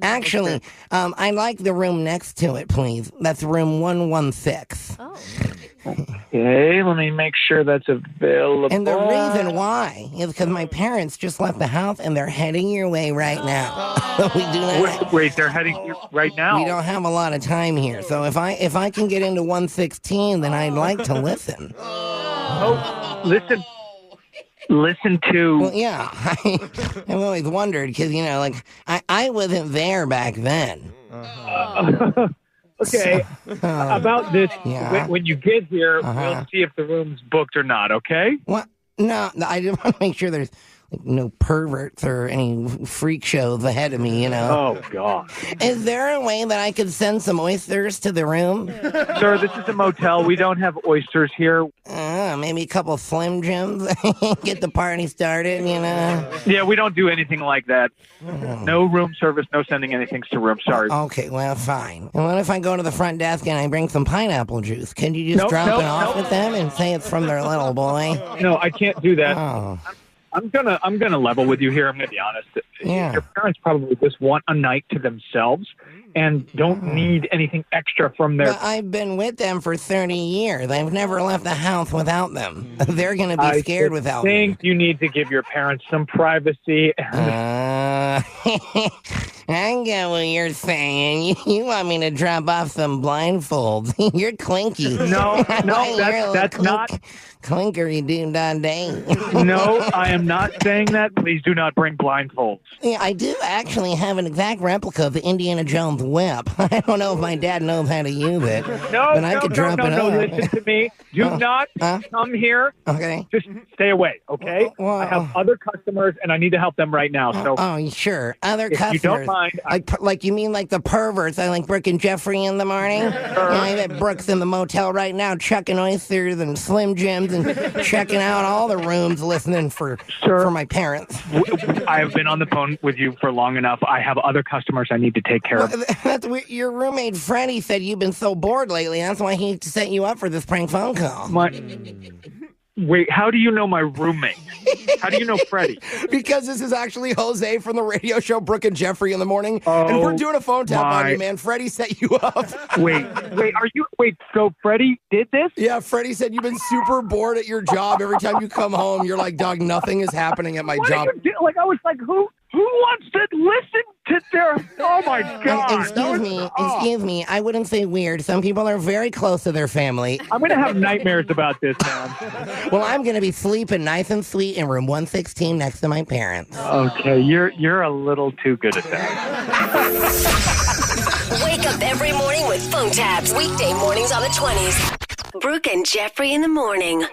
Actually, I like the room next to it, please. That's room 116. Oh. Okay, let me make sure that's available. And the reason why is because my parents just left the house and they're heading your way right now. We do not. Wait, they're heading right now? We don't have a lot of time here, so if I can get into 116, then I'd like to listen. Oh, listen to... Well, yeah, I've always wondered because like I wasn't there back then. Okay, about this, yeah. when you get here, we'll see if the room's booked or not, okay? What? No, I just want to make sure there's no perverts or any freak shows ahead of me, Oh, God. Is there a way that I could send some oysters to the room? Sir, this is a motel. We don't have oysters here. Maybe a couple Slim Jims. Get the party started, Yeah, we don't do anything like that. No room service, no sending anything to room. Sorry. Okay, well, fine. And what if I go to the front desk and I bring some pineapple juice? Can you just drop it off with them and say it's from their little boy? No, I can't do that. Oh. I'm gonna level with you here. I'm gonna be honest. Yeah. Your parents probably just want a night to themselves and don't need anything extra from their... But I've been with them for 30 years. I've never left the house without them. They're gonna be scared without me. I think you need to give your parents some privacy. I get what you're saying. You want me to drop off some blindfolds. You're clinky. No, that's not... Clinkery doo-dah-day. No, I am not saying that. Please do not bring blindfolds. Yeah, I do actually have an exact replica of the Indiana Jones whip. I don't know if my dad knows how to use it. But I could drop it off. Listen to me. Do not come here. Okay. Just stay away, okay? Well, I have other customers, and I need to help them right now. So, sure. Other if customers. you don't mind. Like you mean like the perverts? I like Brooke and Jeffrey in the morning? Yeah, I bet Brooke's in the motel right now chucking oysters and Slim Jims and checking out all the rooms listening for my parents. I have been on the phone with you for long enough. I have other customers I need to take care of. That's weird. Your roommate Freddie said you've been so bored lately. That's why he set you up for this prank phone call. Wait, how do you know my roommate? How do you know Freddie? Because this is actually Jose from the radio show Brooke and Jeffrey in the morning. And we're doing a phone tap on you, man. Freddie set you up. Wait, so Freddie did this? Yeah, Freddie said you've been super bored at your job. Every time you come home, you're like, Doug, nothing is happening at my job. I was like, who wants to listen to their... Oh, my God. Excuse me. I wouldn't say weird. Some people are very close to their family. I'm going to have nightmares about this, man. Well, I'm going to be sleeping nice and sweet in room 116 next to my parents. Okay, you're a little too good at that. Wake up every morning with phone taps. Weekday mornings on the 20s. Brooke and Jeffrey in the morning.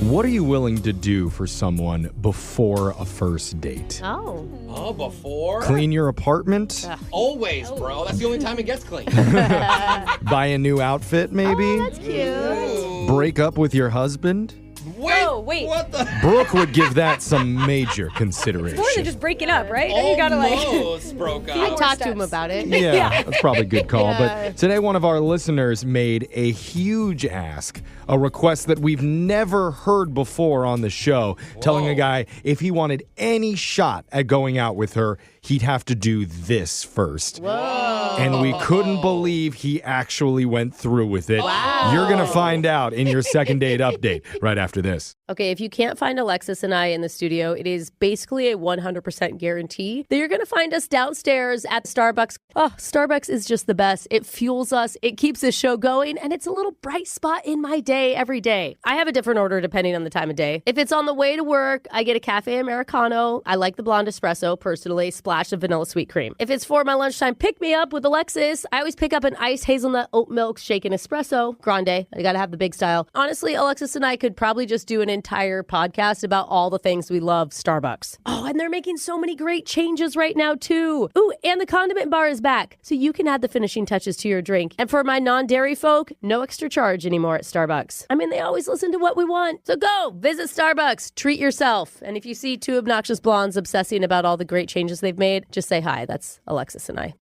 What are you willing to do for someone before a first date? Oh, before? Clean your apartment? Always, bro. That's the only time it gets clean. Buy a new outfit, maybe? Oh, that's cute. Break up with your husband? Wait. What the? Brooke would give that some major consideration. It's more than just breaking up, right? Then you gotta Almost broke up. I talked to him about it. Yeah, that's probably a good call. Yeah. But today, one of our listeners made a huge ask, a request that we've never heard before on the show, telling a guy if he wanted any shot at going out with her, he'd have to do this first. Whoa. And we couldn't believe he actually went through with it. Wow. You're going to find out in your second date update right after this. Okay, if you can't find Alexis and I in the studio, it is basically a 100% guarantee that you're going to find us downstairs at Starbucks. Oh, Starbucks is just the best. It fuels us, it keeps the show going, and it's a little bright spot in my day every day. I have a different order depending on the time of day. If it's on the way to work, I get a cafe Americano. I like the blonde espresso, personally, splash of vanilla sweet cream. If it's for my lunchtime pick-me-up with Alexis, I always pick up an iced hazelnut oat milk shaken espresso, grande. I gotta have the big style. Honestly, Alexis and I could probably just do an entire podcast about all the things we love Starbucks. Oh, and they're making so many great changes right now, too. Ooh, and the condiment bar is back, so you can add the finishing touches to your drink. And for my non-dairy folk, no extra charge anymore at Starbucks. I mean, they always listen to what we want. So go, visit Starbucks, treat yourself. And if you see two obnoxious blondes obsessing about all the great changes they've made, just say hi. That's Alexis and I.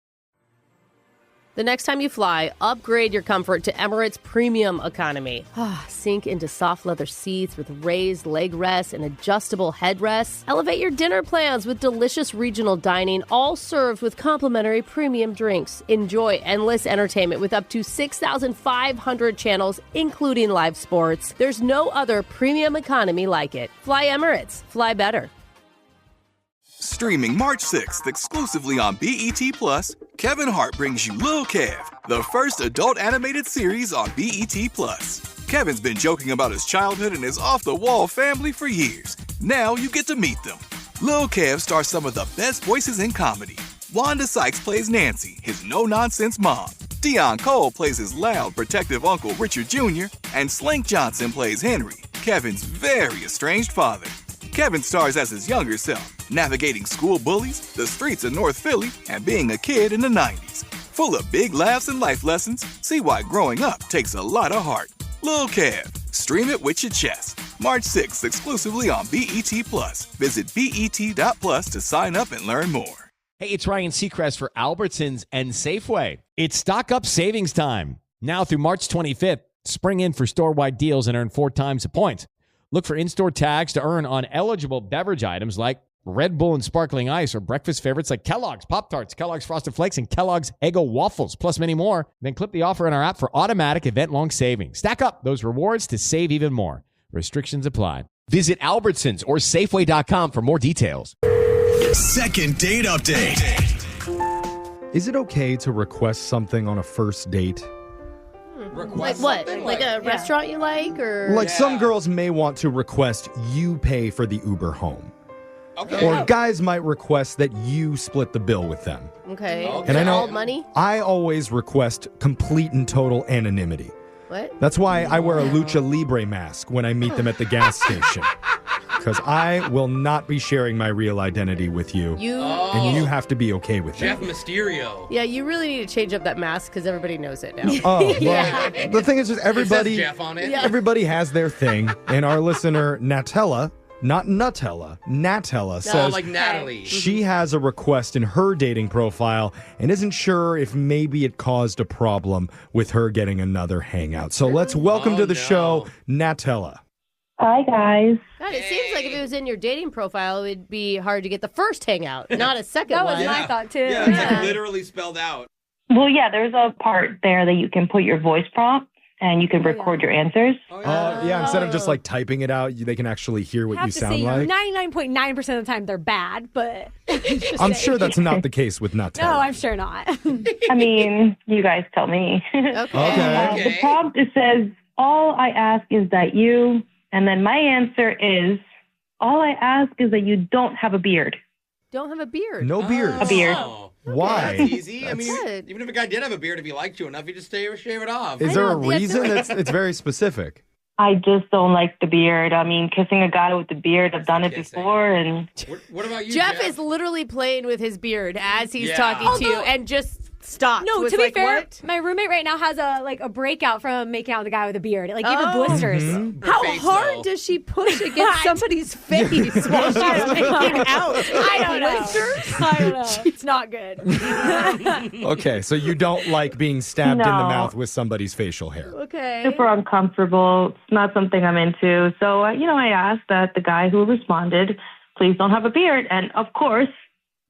The next time you fly, upgrade your comfort to Emirates Premium Economy. Sink into soft leather seats with raised leg rests and adjustable headrests. Elevate your dinner plans with delicious regional dining, all served with complimentary premium drinks. Enjoy endless entertainment with up to 6,500 channels, including live sports. There's no other premium economy like it. Fly Emirates. Fly better. Streaming March 6th exclusively on BET+, Kevin Hart brings you Lil Kev, the first adult animated series on BET+. Kevin's been joking about his childhood and his off-the-wall family for years. Now you get to meet them. Lil Kev stars some of the best voices in comedy. Wanda Sykes plays Nancy, his no-nonsense mom. Deion Cole plays his loud, protective uncle Richard Jr., and Slink Johnson plays Henry, Kevin's very estranged father. Kevin stars as his younger self, navigating school bullies, the streets of North Philly, and being a kid in the 90s. Full of big laughs and life lessons, see why growing up takes a lot of heart. Lil Kev. Stream it with your chest. March 6th exclusively on BET+. Visit BET.plus to sign up and learn more. Hey, it's Ryan Seacrest for Albertsons and Safeway. It's stock up savings time. Now through March 25th, spring in for store-wide deals and earn 4 times the points. Look for in-store tags to earn on eligible beverage items like Red Bull and Sparkling Ice or breakfast favorites like Kellogg's Pop-Tarts, Kellogg's Frosted Flakes, and Kellogg's Eggo Waffles, plus many more. Then clip the offer in our app for automatic event-long savings. Stack up those rewards to save even more. Restrictions apply. Visit Albertsons or Safeway.com for more details. Second date update. Is it okay to request something on a first date? Like what? Like a restaurant you like? Or Like some girls may want to request you pay for the Uber home. Okay. Or guys might request that you split the bill with them. Okay. And I know all money? I always request complete and total anonymity. What? That's why I wear a Lucha Libre mask when I meet them at the gas station. Because I will not be sharing my real identity with you. And you have to be okay with Jeff that. Mysterio. Yeah, you really need to change up that mask because everybody knows it now. Oh, well, the thing is just everybody, It says Jeff on it. Yeah. everybody has their thing. And our listener, Natella, not Nutella, Natella says like Natalie. she has a request in her dating profile and isn't sure if maybe it caused a problem with her getting another hangout. So let's welcome to the show, Natella. Hi, guys. God, it seems like if it was in your dating profile, it would be hard to get the first hangout, not a second That one. was my thought, too. Yeah, it's like literally spelled out. Well, yeah, there's a part there that you can put your voice prompt and you can record your answers. Yeah, instead of just like typing it out, they can actually hear what I have you to sound say, like. 99.9% of the time they're bad, but I'm sure that's not the case with Natella. No, I'm sure not. I mean, you guys tell me. Okay. The prompt, it says, all I ask is that you, and then my answer is, all I ask is that you don't have a beard. Don't have a beard. No beard. A beard. Why? That's easy. I mean, Good. even if a guy did have a beard, if he liked you enough, he'd just shave it off. Is there a know, yeah, I feel reason? like- It's very specific. I just don't like the beard. I mean, kissing a guy with the beard, I've done it Kissing. before, and What about you, Jeff is literally playing with his beard as he's Yeah. talking to you Although- and just stopped. No, Was to be like, fair, what? my roommate right now has a breakout from making out with a guy with a beard. It like gave her blisters. How face, hard though. does she push against somebody's face while she's making out? I don't know. Blisters? I don't know. It's not good. Okay, so you don't like being stabbed in the No. mouth with somebody's facial hair. Okay. super uncomfortable. It's not something I'm into. So, I asked that the guy who responded, please don't have a beard. And of course,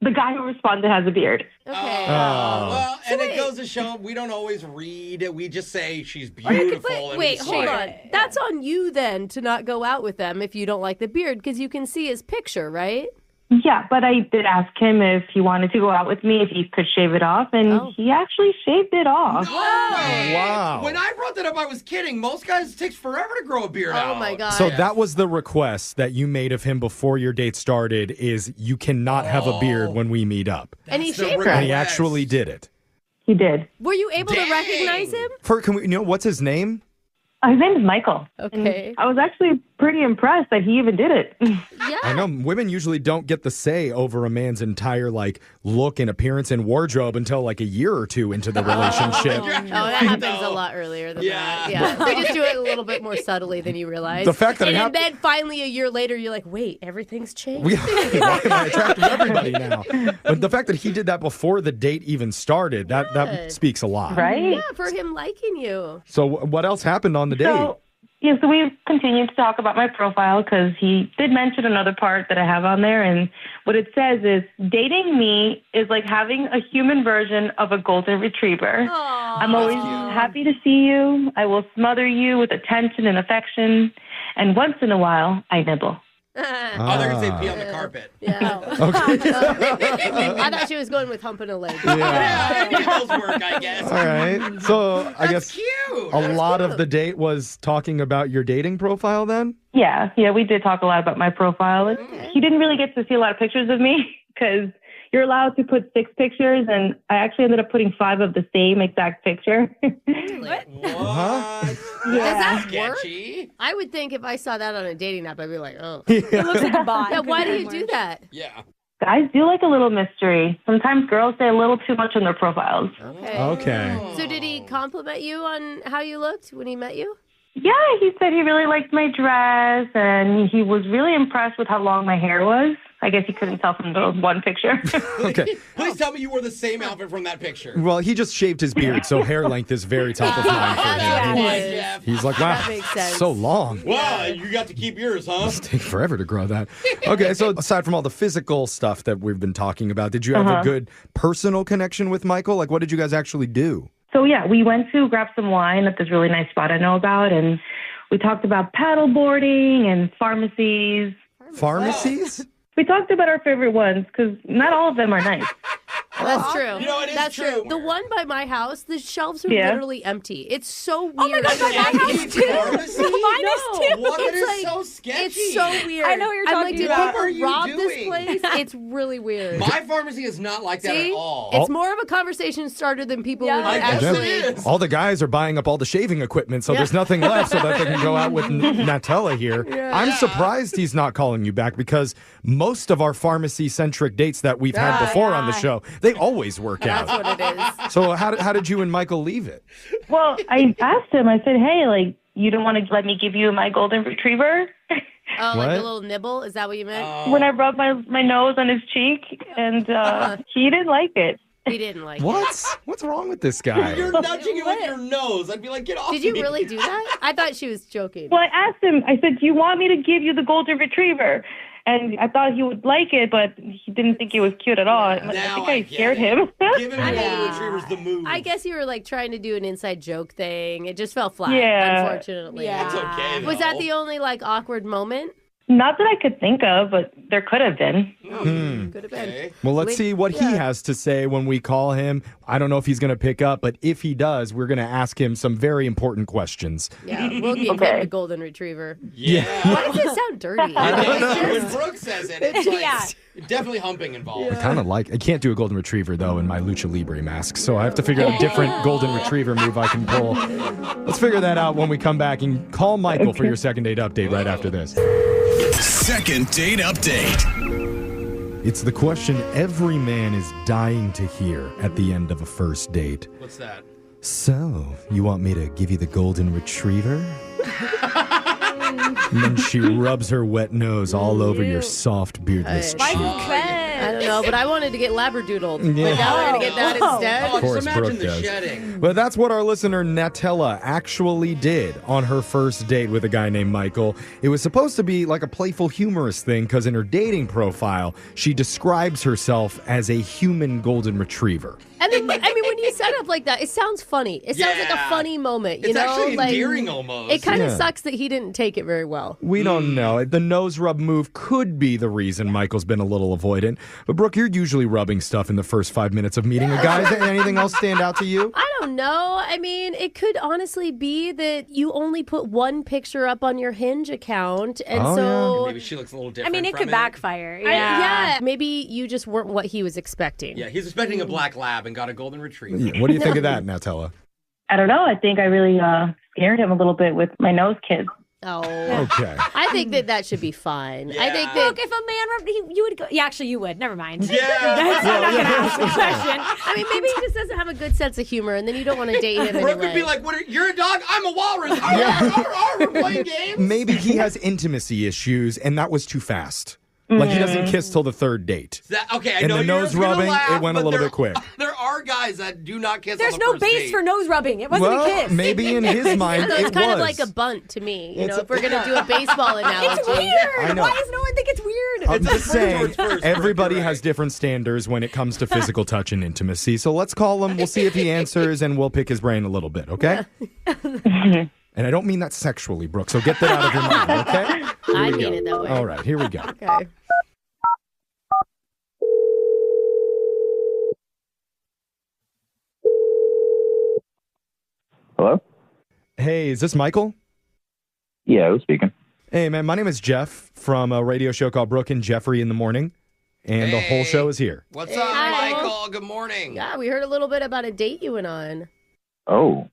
The guy who responded has a beard. Okay. Well, and it goes to show we don't always read. We just say she's beautiful. Wait, hold on. That's on you then to not go out with them if you don't like the beard because you can see his picture, right? Yeah, but I did ask him if he wanted to go out with me, if he could shave it off, and he actually shaved it off. Wow. When I brought that up, I was kidding. Most guys, it takes forever to grow a beard out. Oh, my God. So that was the request that you made of him before your date started is you cannot have a beard when we meet up. And he shaved it. And he actually did it. He did. Were you able to recognize him? Can we, what's his name? His name is Michael. Okay. And I was actually pretty impressed that he even did it. Yeah. I know women usually don't get the say over a man's entire look and appearance and wardrobe until a year or two into the relationship. Oh, that happens a lot earlier than that. Yeah. They just do it a little bit more subtly than you realize. The fact that and then finally a year later, you're like, wait, everything's changed. Why am I attracted to everybody now? But the fact that he did that before the date even started, that speaks a lot. Right? Yeah, for him liking you. So what else happened on the date? So we continued to talk about my profile because he did mention another part that I have on there. And what it says is, dating me is like having a human version of a golden retriever. I'm always happy to see you. I will smother you with attention and affection. And once in a while, I nibble. Oh, they're going to say pee on the carpet. Yeah. I thought she was going with humping a leg. Yeah, those work, I guess. All right. So I guess cute. A lot of the date was talking about your dating profile then? Yeah, we did talk a lot about my profile. And he didn't really get to see a lot of pictures of me because you're allowed to put 6 pictures, and I actually ended up putting 5 of the same exact picture. What? Yeah. Does that sketchy. work? I would think if I saw that on a dating app, I'd be like, oh. It looks like a bot. Yeah, why do you do that? Yeah. Guys do like a little mystery. Sometimes girls say a little too much on their profiles. Okay. So did he compliment you on how you looked when he met you? Yeah, he said he really liked my dress, and he was really impressed with how long my hair was. I guess he couldn't tell from the one picture. Okay. Please tell me you wore the same outfit from that picture. Well, he just shaved his beard, so hair length is very top of mind for him. He's like, wow, That makes sense. so long. Wow, you got to keep yours, huh? It's take forever to grow that. Okay, so aside from all the physical stuff that we've been talking about, did you have a good personal connection with Michael? What did you guys actually do? So, yeah, we went to grab some wine at this really nice spot I know about, and we talked about paddle boarding and pharmacies. Pharmacies? We talked about our favorite ones because not all of them are nice. That's true. You know, it is That's true. The one by my house, the shelves are Yeah. literally empty. It's so weird. Oh my God, my house too. Mine is too. What? It It's is so sketchy. It's so weird. I know what you're I'm talking like, did about. people What are you rob this doing? place? It's really weird. My pharmacy is not like that See? at all. It's more of a conversation starter than people would I guess actually. it is. All the guys are buying up all the shaving equipment, so there's nothing left so that they can go out with Nutella here. I'm surprised he's not calling you back because most of our pharmacy-centric dates that we've had before on the show, they always work out. That's what it is. So how did you and Michael leave it? Well, I asked him, I said, hey, you don't want to let me give you my golden retriever? Oh, What? like a little nibble? Is that what you meant? When I rubbed my nose on his cheek, and he didn't like it. He didn't like it. What's wrong with this guy? You're nudging it with your nose. I'd be like, get off Did you me. really do that? I thought she was joking. Well, I asked him, I said, do you want me to give you the golden retriever? And I thought he would like it, but he didn't think it was cute at all. I think I scared him. Giving the golden retriever's the move. I guess you were trying to do an inside joke thing. It just fell flat, Yeah. unfortunately. It's okay, though. Was that the only awkward moment? Not that I could think of, but there could have been. Could have been. Well, let's see what he has to say when we call him. I don't know if he's going to pick up, but if he does, we're going to ask him some very important questions. Yeah, we'll give him the golden retriever. Yeah. Why does it sound dirty? I don't know. When Brooke says it, it's definitely humping involved. I can't do a golden retriever, though, in my Lucha Libre mask, so I have to figure out a different golden retriever move I can pull. Let's figure that out when we come back and call Michael for your second date update right after this. Second date update. It's the question every man is dying to hear at the end of a first date. What's that? So, you want me to give you the golden retriever? And then she rubs her wet nose all over your soft, beardless cheek. Friend. I don't know, but I wanted to get labradoodled. Yeah. But now we're going to get that instead. Oh, course, just imagine Brooke the does. shedding. But that's what our listener Natella actually did on her first date with a guy named Michael. It was supposed to be like a playful, humorous thing because in her dating profile, she describes herself as a human golden retriever. And then, I mean, when you set up like that, it sounds funny. It sounds like a funny moment. You It's know, actually like, endearing almost. It kind of Yeah. sucks that he didn't take it very well. We don't know. The nose rub move could be the reason Michael's been a little avoidant. But Brooke, you're usually rubbing stuff in the first 5 minutes of meeting a guy. Does anything else stand out to you? I don't know. I mean, it could honestly be that you only put one picture up on your Hinge account. And so Maybe she looks a little different. I mean, it from could backfire. Yeah. yeah, maybe you just weren't what he was expecting. Yeah, he's expecting a black lab and got a golden retriever. Yeah, what do you think of that, Natella? I don't know. I think I really scared him a little bit with my nose kids. Oh. Okay. I think that should be fine. I think that. Look, if a man rubbed, you would go. Yeah, actually, you would. Never mind. Yeah. I'm not going to ask the question. I mean, maybe he just doesn't have a good sense of humor, and then you don't want to date him Brooke anyway. would be like, you're a dog, I'm a walrus. We're playing games. Maybe he has intimacy issues, and that was too fast. Like he doesn't kiss till the third date. Okay, I And know the you're nose gonna rubbing, laugh, it went a but little bit quick. There are guys that do not kiss. There's on the no first base date. for nose rubbing. It wasn't a kiss. Maybe in his mind So it's it kind was. of like a bunt to me. You know, It's- if we're going to do a baseball analogy. It's weird. I know. Why does no one think it's weird? I'm just saying, first, everybody Brooke, has different standards when it comes to physical touch and intimacy. So let's call him. We'll see if he answers, and we'll pick his brain a little bit, okay? And I don't mean that sexually, Brooke, so get that out of your mind, okay? Here I we mean go. it that way. All right, here we go. Okay. Hello? Hey, is this Michael? Yeah, who's speaking? Hey, man, my name is Jeff from a radio show called Brooke and Jeffery in the Morning, and the whole show is here. What's Hey, up, hi. Michael? Good morning. Yeah, we heard a little bit about a date you went on. Oh,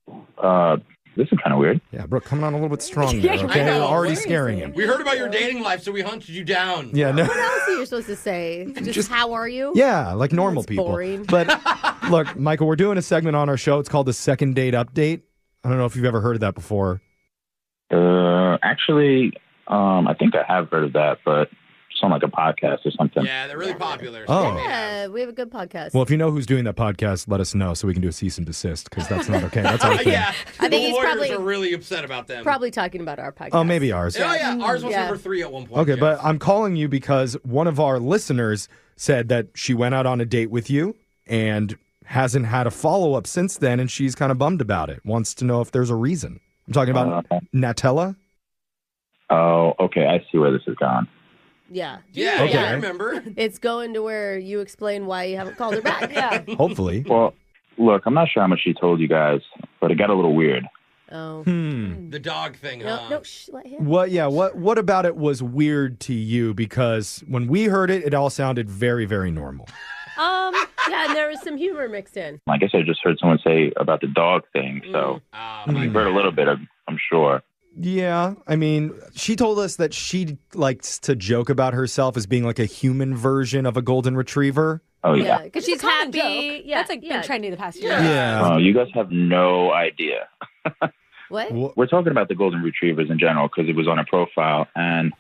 this is kind of weird. Yeah, Brooke, coming on a little bit strong Yeah, there, I okay? know. We're already Where is scaring it? him. We heard about your dating life, so we hunted you down. Yeah, no. What else are you supposed to say? Just how are you? Yeah, like normal That's people. boring. But look, Michael, we're doing a segment on our show. It's called the Second Date Update. I don't know if you've ever heard of that before. Actually, I think I have heard of that, but it's on like a podcast or something. Yeah, they're really popular. Oh. Yeah, we have a good podcast. Well, if you know who's doing that podcast, let us know so we can do a cease and desist because that's not okay. That's our thing. Yeah, I think the he's lawyers probably- are really upset about them. Probably talking about our podcast. Oh, maybe ours. Oh yeah, ours was Yeah. number 3 at one point. Okay, Jeff. but I'm calling you because one of our listeners said that she went out on a date with you and hasn't had a follow-up since then, and she's kind of bummed about it. Wants to know if there's a reason. I'm talking about Natella. Oh, okay. I see where this is going. Yeah. Yeah, Okay. I remember. It's going to where you explain why you haven't called her back. Yeah. Hopefully. Well, look, I'm not sure how much she told you guys, but it got a little weird. Oh. The dog thing, No, huh? no, let him. What about it was weird to you? Because when we heard it, it all sounded very, very normal. Yeah, and there was some humor mixed in. I guess I just heard someone say about the dog thing, so you've heard a little bit, I'm sure. Yeah, I mean, she told us that she likes to joke about herself as being like a human version of a golden retriever. Oh, yeah. Because she's happy. Joke. Yeah, That's like been trendy the past year. Yeah. Oh, you guys have no idea. What? We're talking about the golden retrievers in general because it was on her profile, and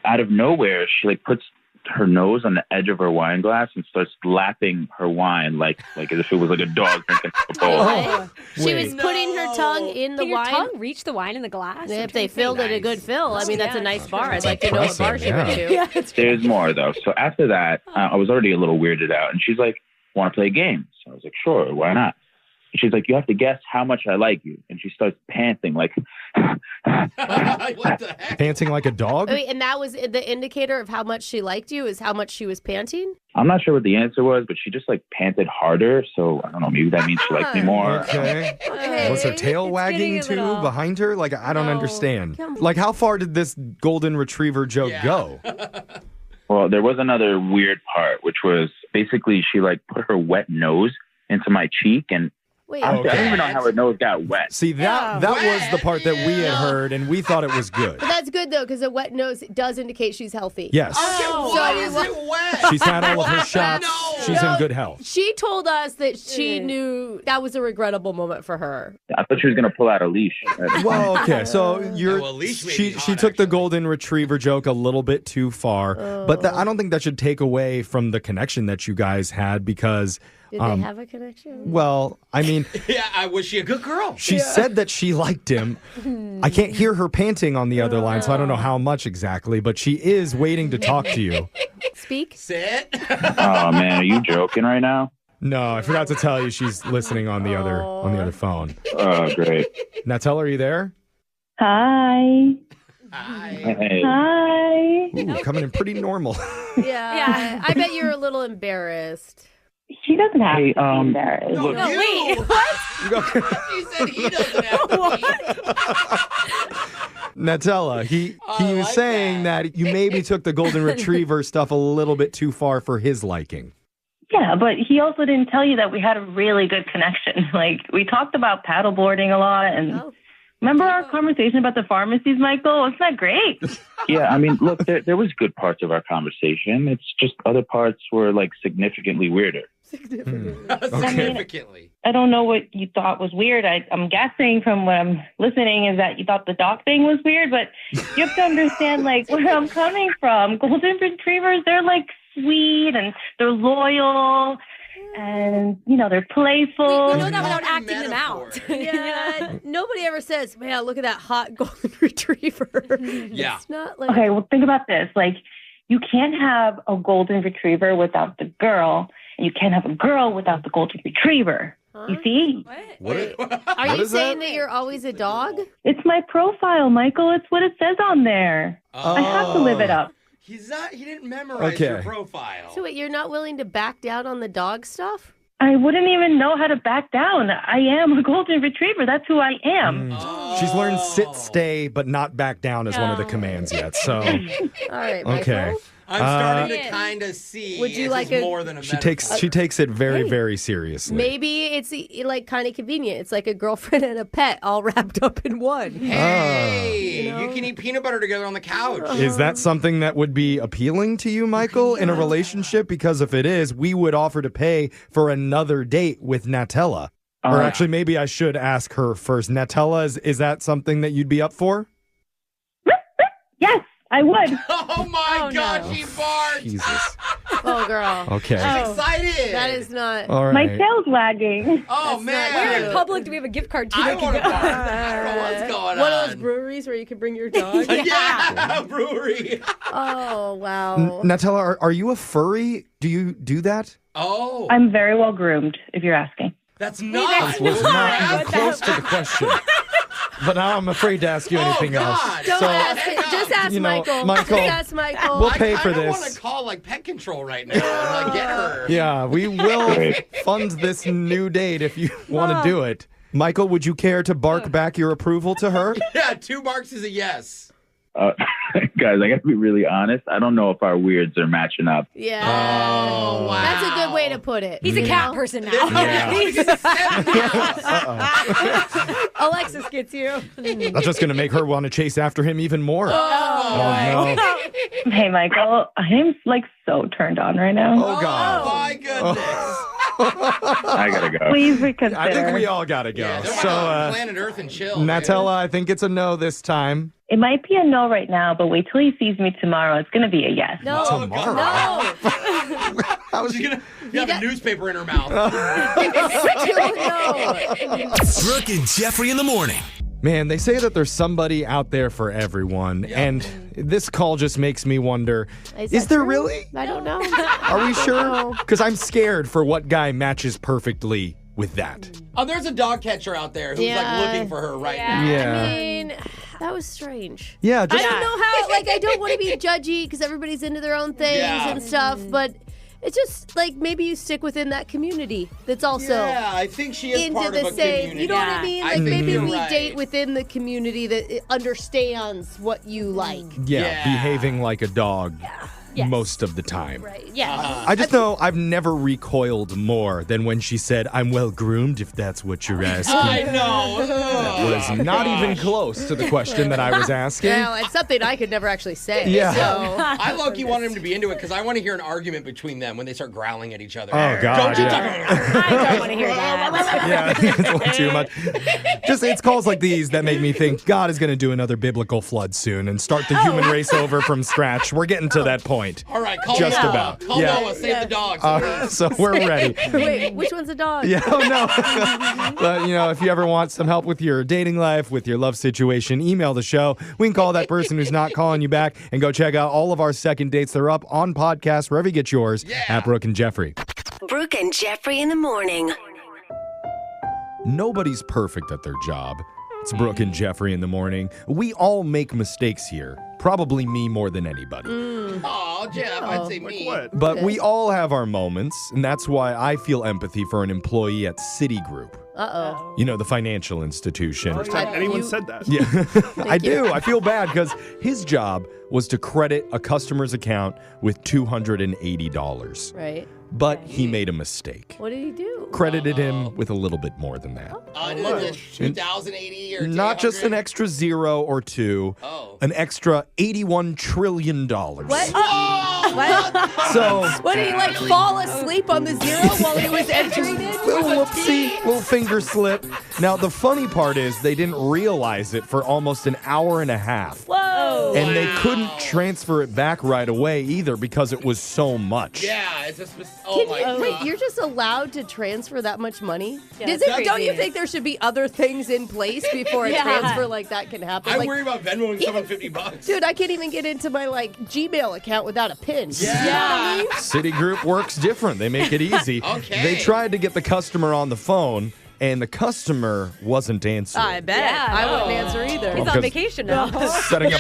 out of nowhere, she like puts her nose on the edge of her wine glass and starts lapping her wine like as if it was like a dog drinking a bowl. What? She was putting her tongue in the Can your wine. tongue reach the wine in the glass? If they filled it a good fill, I mean, that's a nice bar. I'd like to know what bar she went to. Yeah, it's There's more though. So after that, I was already a little weirded out, and she's like, "Want to play a game?" So I was like, "Sure, why not?" And she's like, "You have to guess how much I like you," and she starts panting like. What the heck? Panting like a dog? Wait, and that was the indicator of how much she liked you, is how much she was panting? I'm not sure what the answer was, but she just like panted harder. So I don't know. Maybe that means she likes me more. Okay. Okay. Was her tail It's wagging getting a too little- behind her? Like, I don't No. understand. Come on. Like, how far did this golden retriever joke go? Well, there was another weird part, which was basically she like put her wet nose into my cheek, and Wait, honestly, I don't even know how her nose got wet. See, that was the part that we had heard, and we thought it was good. But that's good, though, because a wet nose does indicate she's healthy. Yes. Okay, So, why I mean, is what- it wet? She's had all of her shots. No. she's in good health. She told us that she knew that was a regrettable moment for her. I thought she was going to pull out a leash. Well, okay, so she took the golden retriever joke a little bit too far, but I don't think that should take away from the connection that you guys had because. Did they have a connection? Well, I mean... was she a good girl? She said that she liked him. I can't hear her panting on the other line, so I don't know how much exactly, but she is waiting to talk to you. Speak. Sit. Oh, man, are you joking right now? No, I forgot to tell you she's listening on the other phone. Oh, great. Natalia, are you there? Hi. Hey. Hi. Ooh, coming in pretty normal. Yeah. I bet you're a little embarrassed. She doesn't have to be embarrassed. No, wait. What? She said he doesn't have to be. Natalia, he was saying that you maybe took the golden retriever stuff a little bit too far for his liking. Yeah, but he also didn't tell you that we had a really good connection. Like, we talked about paddleboarding a lot, and remember our conversation about the pharmacies, Michael? Wasn't that great? Yeah, I mean, look, there was good parts of our conversation. It's just other parts were, like, significantly weirder. Significantly. I don't know what you thought was weird. I'm guessing from what I'm listening is that you thought the dog thing was weird, but you have to understand, like, where I'm coming from. Golden retrievers, they're, like, sweet, and they're loyal, and, you know, they're playful. We know that without acting them out. Yeah, nobody ever says, man, look at that hot golden retriever. Yeah. It's not like... Okay, well, think about this. Like, you can't have a golden retriever without the girl, and you can't have a girl without the golden retriever. Huh? You see? Are you saying that you're always a dog? It's my profile, Michael. It's what it says on there. I have to live it up. He didn't memorize your profile. So wait, you're not willing to back down on the dog stuff? I wouldn't even know how to back down. I am a golden retriever. That's who I am. She's learned sit, stay, but not back down as one of the commands yet. So, all right, Michael. okay. I'm starting to kind of see. Would you like more than a She takes it very, very seriously. Maybe it's like kind of convenient. It's like a girlfriend and a pet all wrapped up in one. Hey, you can eat peanut butter together on the couch. Is that something that would be appealing to you, Michael, in a relationship? Because if it is, we would offer to pay for another date with Natalia. Or actually, maybe I should ask her first. Natalia, is that something that you'd be up for? Yes. I would. Oh my God, no. she barked. Jesus. Oh, girl. Okay. She's excited. That is not. All right. My tail's wagging. Oh, man. We're in public. Do we have a gift card? I want to bark. I don't know what's going on. One of those breweries where you can bring your dog? Yeah, brewery. Oh, wow. Natalia, are you a furry? Do you do that? Oh. I'm very well groomed, if you're asking. That's not. Was not even close to the question. But now I'm afraid to ask you anything else. Don't ask it. Just ask Michael. Just ask Michael. We'll pay for I this. want to call like pet control right now and like get her. Yeah, we will fund this new date if you want to do it. Michael, would you care to bark back your approval to her? Yeah, 2 barks is a yes. Guys, I got to be really honest. I don't know if our weirds are matching up. Yeah. Oh, wow. That's a good way to put it. He's a cat person now. Alexis gets you. That's just going to make her want to chase after him even more. Oh no. Hey, Michael, I'm like so turned on right now. Oh, God. Oh, my goodness. I got to go. Please reconsider. I think we all got to go. Yeah, so, planet Earth and chill. Natalia, I think it's a no this time. It might be a no right now, but wait till he sees me tomorrow. It's going to be a yes. No. Tomorrow? No. She's going to have a newspaper in her mouth. Brooke and Jeffrey in the morning. Man, they say that there's somebody out there for everyone, and this call just makes me wonder, is there really? I don't know. Are we sure? Because I'm scared for what guy matches perfectly with that. Oh, there's a dog catcher out there who's like looking for her right now. Yeah. I mean, that was strange. Yeah, I just don't know how, like, I don't want to be judgy because everybody's into their own things and stuff, but it's just like maybe you stick within that community that's also I think she is into part the of a same. community. You know what I mean? I Like think maybe you're we right. date within the community that understands what you like. behaving like a dog. Yes. most of the time. Right. Yeah. I just know I've never recoiled more than when she said, "I'm well groomed, if that's what you're asking." I know. That was not even close to the question that I was asking. No, it's something I could never actually say. Yeah. So. I low-key wanted him to be into it because I want to hear an argument between them when they start growling at each other. Oh, God, Don't you I don't want to hear that. Yeah, it's a little too much. It's calls like these that make me think God is going to do another biblical flood soon and start the human race over from scratch. We're getting to that point. All right, call Just Noah. about. Call Noah, save the dogs. So we're ready. Wait, which one's a dog? Yeah, oh no. But, if you ever want some help with your dating life, with your love situation, email the show. We can call that person who's not calling you back and go check out all of our second dates. They're up on podcast, wherever you get yours, at Brooke and Jeffrey. Brooke and Jeffrey in the morning. Nobody's perfect at their job. It's Brooke and Jeffrey in the morning. We all make mistakes here. Probably me more than anybody. Oh, Jeff, I'd say me. But we all have our moments, and that's why I feel empathy for an employee at Citigroup. Uh-oh. The financial institution. First time anyone said that. Yeah, I do. I feel bad because his job was to credit a customer's account with $280. Right. But he made a mistake. What did he do? Credited him with a little bit more than that. 2,080 or Not just an extra 0 or 2, an extra $81 trillion. What? What? So, what did he fall asleep on the zero while he was entering it? Little whoopsie, little finger slip. Now, the funny part is they didn't realize it for almost an hour and a half. Whoa. And they couldn't transfer it back right away either because it was so much. Yeah, it's a God. Wait, you're just allowed to transfer that much money? Yeah, Don't you think there should be other things in place before a transfer like that can happen? I worry about Venmoing someone $50. Dude, I can't even get into my Gmail account without a PIN. Yeah. Citigroup works different. They make it easy. Okay. They tried to get the customer on the phone, and the customer wasn't answering. I bet. Yeah, I wouldn't answer either. He's on vacation now. Setting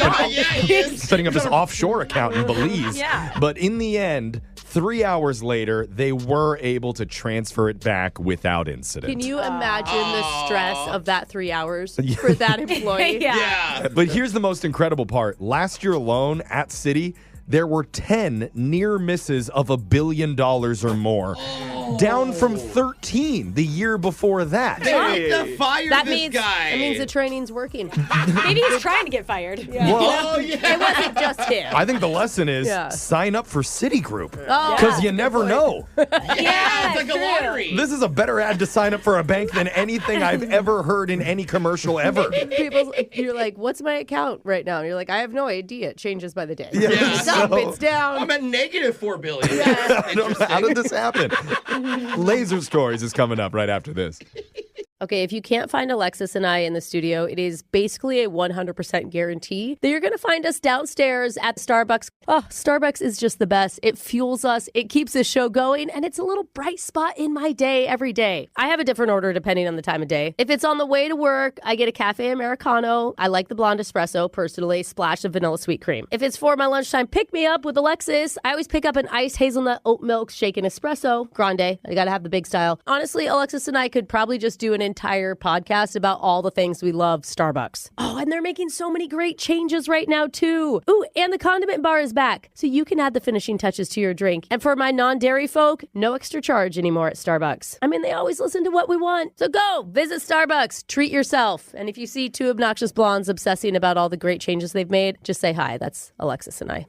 up his offshore account in Belize. Yeah. But in the end, 3 hours later, they were able to transfer it back without incident. Can you imagine the stress of that 3 hours for that employee? Yeah. But here's the most incredible part. Last year alone at Citi, there were 10 near misses of $1 billion or more. Down from 13 the year before that. They need to fire this guy. That means the training's working. Maybe he's trying to get fired. Well, It wasn't just him. I think the lesson is sign up for Citigroup. Because you never know. Yeah, it's like a lottery. This is a better ad to sign up for a bank than anything I've ever heard in any commercial ever. You're like, what's my account right now? And you're like, I have no idea. It changes by the day. Yeah, It's up, it's down. I'm at negative $4 billion. How did this happen? Laser Stories is coming up right after this. Okay, if you can't find Alexis and I in the studio, it is basically a 100% guarantee that you're going to find us downstairs at Starbucks. Oh, Starbucks is just the best. It fuels us, it keeps this show going, and it's a little bright spot in my day every day. I have a different order depending on the time of day. If it's on the way to work, I get a cafe Americano. I like the blonde espresso, personally, splash of vanilla sweet cream. If it's for my lunchtime pick-me-up with Alexis, I always pick up an iced hazelnut oat milk shaken espresso, grande. I gotta have the big style. Honestly, Alexis and I could probably just do an entire podcast about all the things we love Starbucks. Oh, and they're making so many great changes right now too. Ooh, and the condiment bar is back, so you can add the finishing touches to your drink. And for my non-dairy folk, no extra charge anymore at Starbucks. I mean, they always listen to what we want. So go, visit Starbucks, treat yourself. And if you see two obnoxious blondes obsessing about all the great changes they've made, just say hi. That's Alexis and I.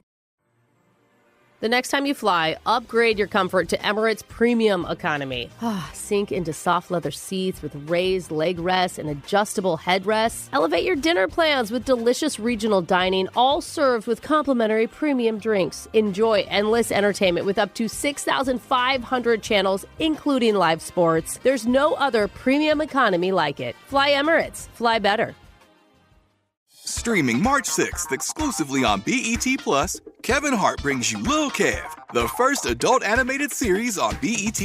The next time you fly, upgrade your comfort to Emirates Premium Economy. Sink into soft leather seats with raised leg rests and adjustable headrests. Elevate your dinner plans with delicious regional dining, all served with complimentary premium drinks. Enjoy endless entertainment with up to 6,500 channels, including live sports. There's no other premium economy like it. Fly Emirates. Fly better. Streaming March 6th exclusively on BET+, Kevin Hart brings you Lil Kev, the first adult animated series on BET+.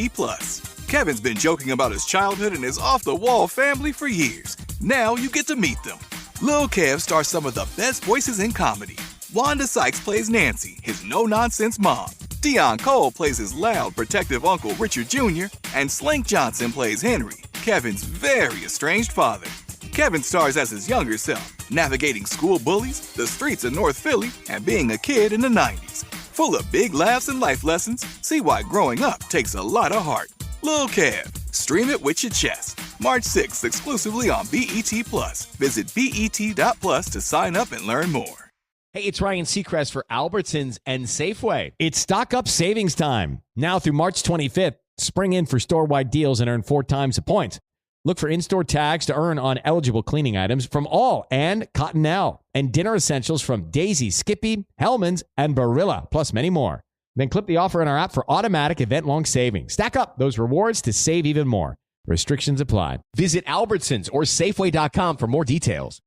Kevin's been joking about his childhood and his off-the-wall family for years. Now you get to meet them. Lil Kev stars some of the best voices in comedy. Wanda Sykes plays Nancy, his no-nonsense mom. Deion Cole plays his loud, protective uncle Richard Jr., and Slink Johnson plays Henry, Kevin's very estranged father. Kevin stars as his younger self, navigating school bullies, the streets of North Philly, and being a kid in the 90s. Full of big laughs and life lessons, see why growing up takes a lot of heart. Lil Kev, stream it with your chest. March 6th, exclusively on BET+. Visit BET.plus to sign up and learn more. Hey, it's Ryan Seacrest for Albertsons and Safeway. It's stock up savings time. Now through March 25th, spring in for store-wide deals and earn 4 times the points. Look for in-store tags to earn on eligible cleaning items from All and Cottonelle, and dinner essentials from Daisy, Skippy, Hellman's, and Barilla, plus many more. Then clip the offer in our app for automatic event-long savings. Stack up those rewards to save even more. Restrictions apply. Visit Albertsons or Safeway.com for more details.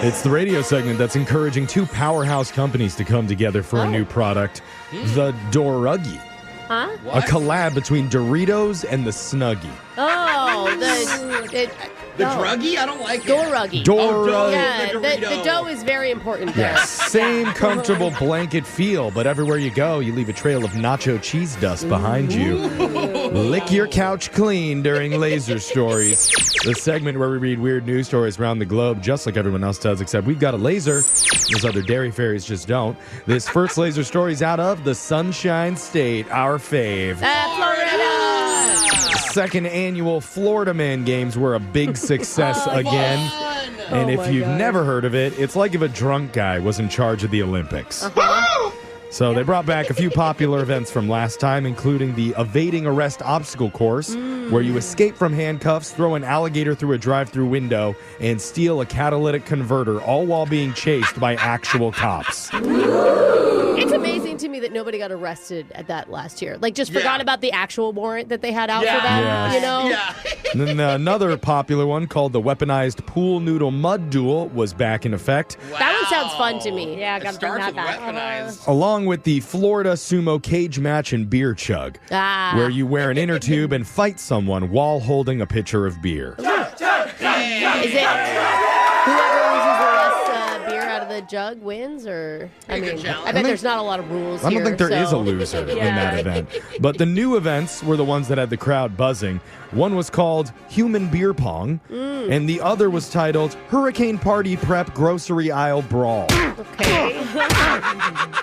It's the radio segment that's encouraging 2 powerhouse companies to come together for a new product, the Doruggy. Huh? A collab between Doritos and the Snuggie. Oh, the druggie? I don't like it. Doruggy. Doruggy. Yeah, the dough is very important there. Yes, same comfortable blanket feel, but everywhere you go, you leave a trail of nacho cheese dust behind you. Lick your couch clean during Laser Stories, the segment where we read weird news stories around the globe, just like everyone else does, except we've got a laser. Those other dairy fairies just don't. This first Laser Story's out of the Sunshine State, our fave. Florida! Second annual Florida Man Games were a big success again. And if you've never heard of it, it's like if a drunk guy was in charge of the Olympics. So they brought back a few popular events from last time, including the evading arrest obstacle course, where you escape from handcuffs, throw an alligator through a drive-through window, and steal a catalytic converter, all while being chased by actual cops. It's amazing to me that nobody got arrested at that last year. Like, just forgot about the actual warrant that they had out for them, you know? Yeah. And then another popular one called the weaponized pool noodle mud duel was back in effect. That one sounds fun to me. Yeah, gotta bring that back. Weaponized. Along with the Florida sumo cage match and beer chug, where you wear an inner tube and fight someone while holding a pitcher of beer. Is it whoever loses the less beer out of the jug wins, or I bet there's not a lot of rules. I don't think there is a loser in that event. But the new events were the ones that had the crowd buzzing. One was called Human Beer Pong, and the other was titled Hurricane Party Prep Grocery Aisle Brawl. Okay.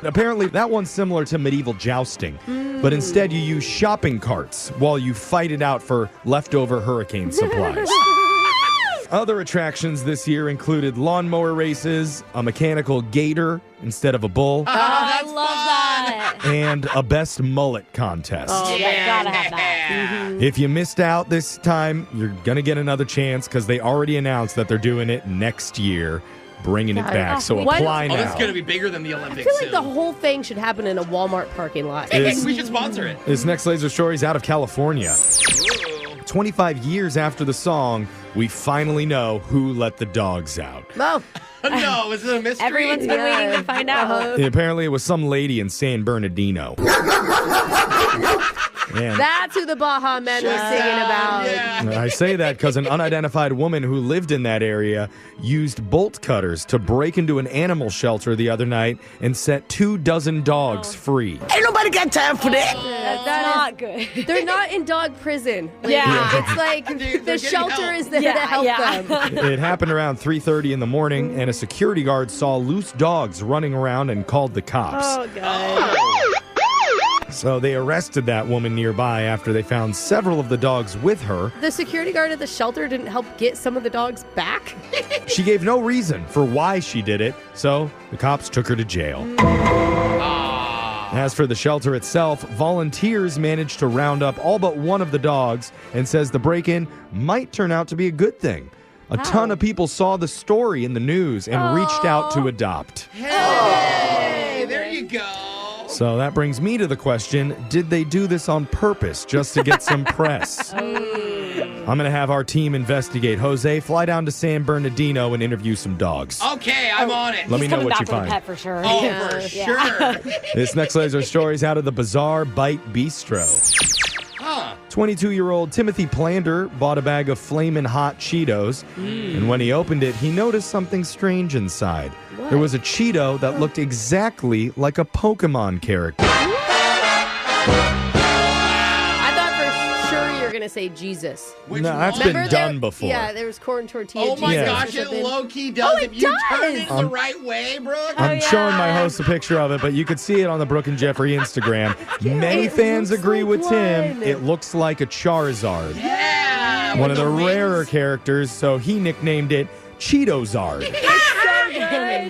Apparently, that one's similar to medieval jousting, but instead you use shopping carts while you fight it out for leftover hurricane supplies. Other attractions this year included lawnmower races, a mechanical gator instead of a bull, I love that. and a best mullet contest. Oh, I gotta have that. If you missed out this time, you're going to get another chance because they already announced that they're doing it next year, bringing it back. So apply now. Oh, this is going to be bigger than the I Olympics feel like soon. the whole thing should happen in a Walmart parking lot. We should sponsor it. This next Laser Story is out of California. 25 years after the song, we finally know who let the dogs out. No. No, is it a mystery? Everyone's been waiting to find out. Apparently, it was some lady in San Bernardino. And That's who the Baja Men was singing about. Yeah. I say that because an unidentified woman who lived in that area used bolt cutters to break into an animal shelter the other night and set 24 dogs free. Ain't nobody got time for that. That's not good. They're not in dog prison. Yeah. It's like the shelter is there to help them. It happened around 3:30 in the morning, and a security guard saw loose dogs running around and called the cops. Oh, God. So they arrested that woman nearby after they found several of the dogs with her. The security guard at the shelter didn't help get some of the dogs back? She gave no reason for why she did it, so the cops took her to jail. As for the shelter itself, volunteers managed to round up all but one of the dogs and says the break-in might turn out to be a good thing. A ton of people saw the story in the news and reached out to adopt. Hey, there you go. So that brings me to the question, did they do this on purpose just to get some press? I'm going to have our team investigate. Jose, fly down to San Bernardino and interview some dogs. Okay, I'm on it. Let me know what you He's coming find. back with a pet for sure. Oh, for sure. This next Laser Story is out of the Bizarre Bite Bistro. 22-year-old Timothy Plander bought a bag of Flamin' Hot Cheetos, and when he opened it, he noticed something strange inside. What? There was a Cheeto that looked exactly like a Pokemon character. I thought for sure you were going to say Jesus. No, that's been done before. Yeah, there was corn tortilla. Oh my Jesus gosh, or it something. low-key does. If you turn it the I'm- right way, Brooke. I'm showing my host a picture of it, but you could see it on the Brooke and Jeffrey Instagram. Many fans agree with Tim. It looks like a Charizard. Yeah! One of the rarer characters, so he nicknamed it Cheetozard.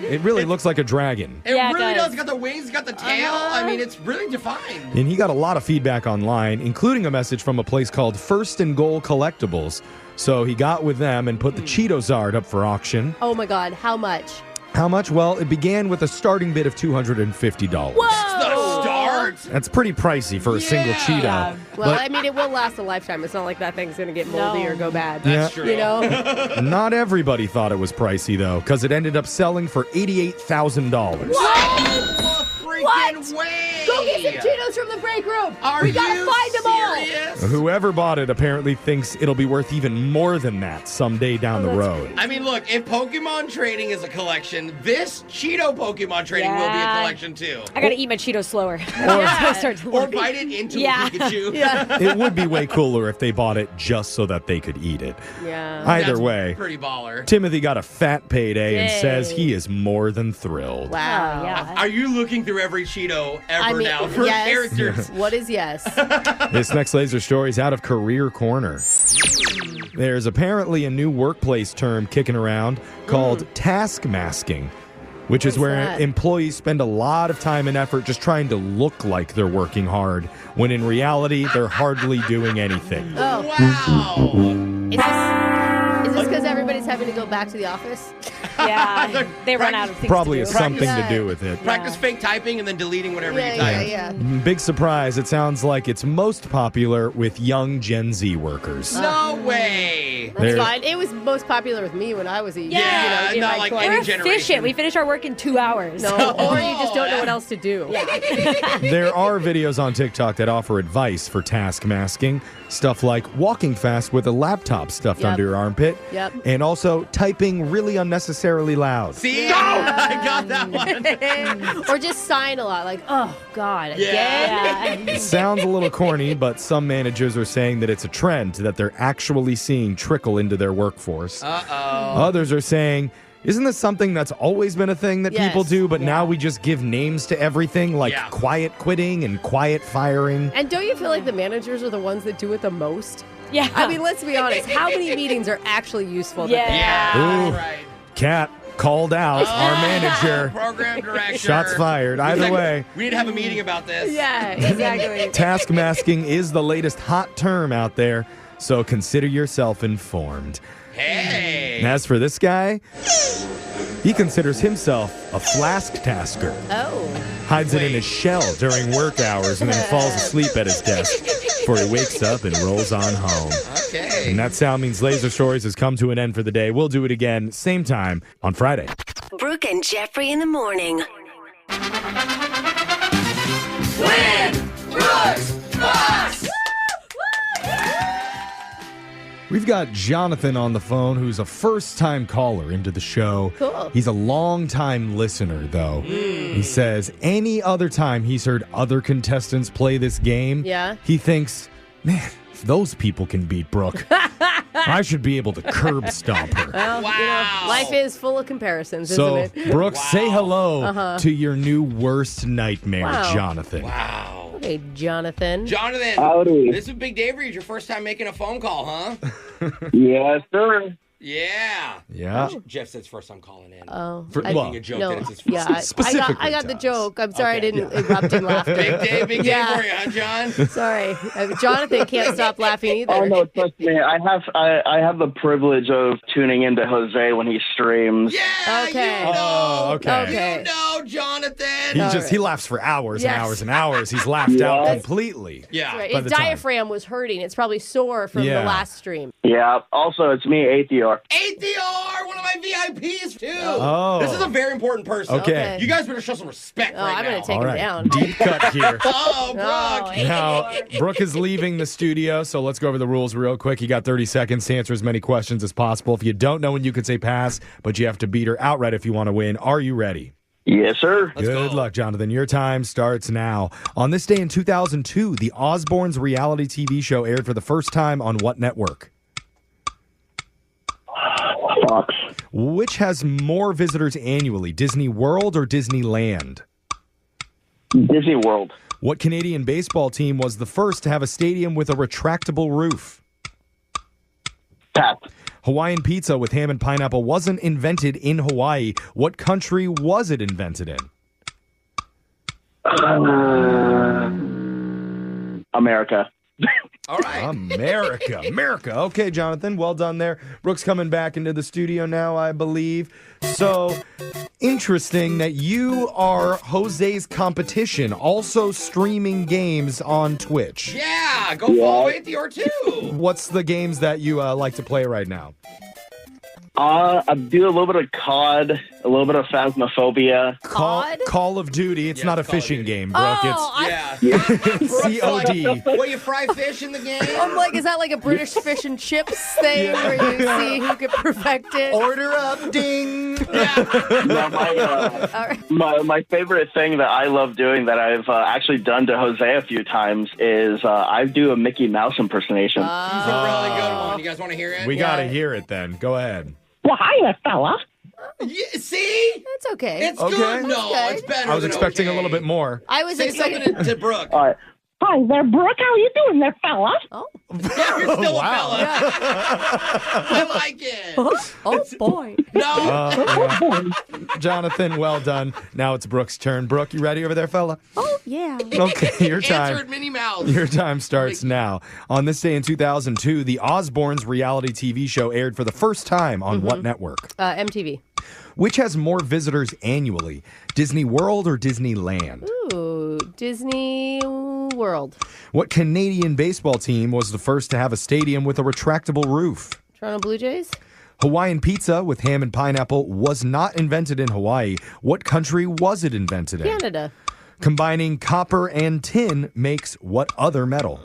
It really looks like a dragon. It really does. It's got the wings, it's got the tail. I mean, it's really defined. And he got a lot of feedback online, including a message from a place called First and Goal Collectibles. So he got with them and put the Cheetozard up for auction. Oh my God, how much? How much? Well, it began with a starting bid of $250. Whoa! The start? That's pretty pricey for a single Cheeto. Well, But I mean, it will last a lifetime. It's not like that thing's going to get moldy or go bad. That's true. You know? not everybody thought it was pricey, though, because it ended up selling for $88,000. Freaking way! Go get some Cheetos from the break room. Are we gotta you find them all. serious? Whoever bought it apparently thinks it'll be worth even more than that someday down the road. I mean, look, if Pokemon trading is a collection, this Cheeto Pokemon trading will be a collection too. I gotta eat my Cheetos slower. Or bite it into a Pikachu. It would be way cooler if they bought it just so that they could eat it. Yeah. Either That's way, pretty baller. Timothy got a fat payday and Yay. says he is more than thrilled. Wow. Are you looking through every Cheeto ever I mean, now for yes. characters? What is yes? This next laser story is out of Career Corner. There's apparently a new workplace term kicking around called task masking, which is where that? employees spend a lot of time and effort just trying to look like they're working hard, when in reality, they're hardly doing anything. Oh. Wow. Is this because everybody's having to go back to the office? Yeah, they run out of things Probably to do. has something to do with it. Practice fake typing and then deleting whatever you type. Yeah. Big surprise, it sounds like it's most popular with young Gen Z workers. No way. That's There- fine. It was most popular with me when I was a Yeah, in not my like 20s. any We're generation. efficient. We finish our work in 2 hours. No, or you just don't know what else to do. There are videos on TikTok that offer advice for task masking. Stuff like walking fast with a laptop stuffed Yep. under your armpit. Yep. And also typing really unnecessarily loud. See? I got that one. Or just sign a lot, like, oh God, Yeah. again. It sounds a little corny, but some managers are saying that it's a trend that they're actually seeing trickle into their workforce. Uh-oh. Others are saying, isn't this something that's always been a thing that people Yes. do, but now we just give names to everything, like Yeah. quiet quitting and quiet firing? And don't you feel like the managers are the ones that do it the most? Yeah. I mean, let's be honest. How many meetings are actually useful? that they Yeah. Ooh. Right. Cat called out our manager. Program director. Shots fired. Either way, We need to have a meeting about this. Yeah, exactly. task masking is the latest hot term out there, so consider yourself informed. Hey. And as for this guy, he considers himself a flask tasker. Oh. Hides it in his shell during work hours and then falls asleep at his desk before he wakes up and rolls on home. Okay. And that sound means Laser Stories has come to an end for the day. We'll do it again, same time on Friday. Brooke and Jeffrey in the morning. Win! Brooks! Box! We've got Jonathan on the phone, who's a first-time caller into the show. Cool. He's a long-time listener, though. He says any other time he's heard other contestants play this game, Yeah. he thinks, man, if those people can beat Brooke, I should be able to curb stomp her. Well, you know, life is full of comparisons, So, isn't it? Brooke, say hello Uh-huh. to your new worst nightmare, Wow. Jonathan. Wow. Okay, Jonathan. Jonathan, Howdy. this is a big day for you. It's your first time making a phone call, huh? Yes, sir. Yeah. Yeah. Jeff said it's first time calling in. Oh, For- I- well, Making a joke no, that it's his first yeah, time. I got the times. joke. I'm sorry Okay. I didn't erupt in laughter. Big day Yeah. for you, huh, John? Sorry, Jonathan can't stop laughing either. Oh no, trust me. I have the privilege of tuning into Jose when he streams. Yeah, Okay. you know. Oh, okay. Okay. You know, Jonathan. He laughs for hours and Yes. hours and hours. He's laughed out Yes. completely. Yeah. That's right. by His the time. diaphragm was hurting. It's probably sore from Yeah. the last stream. Yeah. Also, it's me, ATR. ATR, one of my VIPs, too. Oh. This is a very important person. Okay. You guys better show some respect Oh, right I'm now. going to take All him right. down. Deep cut here. Oh, Brooke. Now, Brooke is leaving the studio, so let's go over the rules real quick. You got 30 seconds to answer as many questions as possible. If you don't know when you could say pass, but you have to beat her outright if you want to win. Are you ready? Yes, sir. Good luck, Jonathan. Your time starts now. On this day in 2002, the Osbournes reality TV show aired for the first time on what network? Fox. Which has more visitors annually, Disney World or Disneyland? Disney World. What Canadian baseball team was the first to have a stadium with a retractable roof? Pat. Hawaiian pizza with ham and pineapple wasn't invented in Hawaii. What country was it invented in? America. All right. America. Okay, Jonathan, well done there. Brooke's coming back into the studio now, I believe. So, interesting that you are Jose's competition, also streaming games on Twitch. Yeah, go follow Atheor too. What's the games that you like to play right now? I do a little bit of COD, a little bit of Phasmophobia. Call of Duty. It's not a fishing game, Brooke. It's COD. What, you fry fish in the game? I'm like, is that like a British fish and chips thing where you see who can perfect it? Order up, ding. My favorite thing that I love doing that I've actually done to Jose a few times is I do a Mickey Mouse impersonation. He's a really good one. You guys want to hear it? We got to hear it then. Go ahead. Well, hiya, fella. Yeah, see? That's okay. It's good. No, it's better. I was expecting a little bit more. I was Say something to Brooke. All right. Hi there, Brooke. How you doing there, fella? Oh. Yeah, you're still a fella. Yeah. I like it. Oh, boy. No. Jonathan, well done. Now it's Brooke's turn. Brooke, you ready over there, fella? Oh, yeah. Okay, your time. Answered Minnie Mouse. Your time starts now. On this day in 2002, the Osbournes reality TV show aired for the first time on what network? MTV. Which has more visitors annually, Disney World or Disneyland? Ooh, Disney World. What Canadian baseball team was the first to have a stadium with a retractable roof? Toronto Blue Jays. Hawaiian pizza with ham and pineapple was not invented in Hawaii. What country was it invented in? Canada. Combining copper and tin makes what other metal?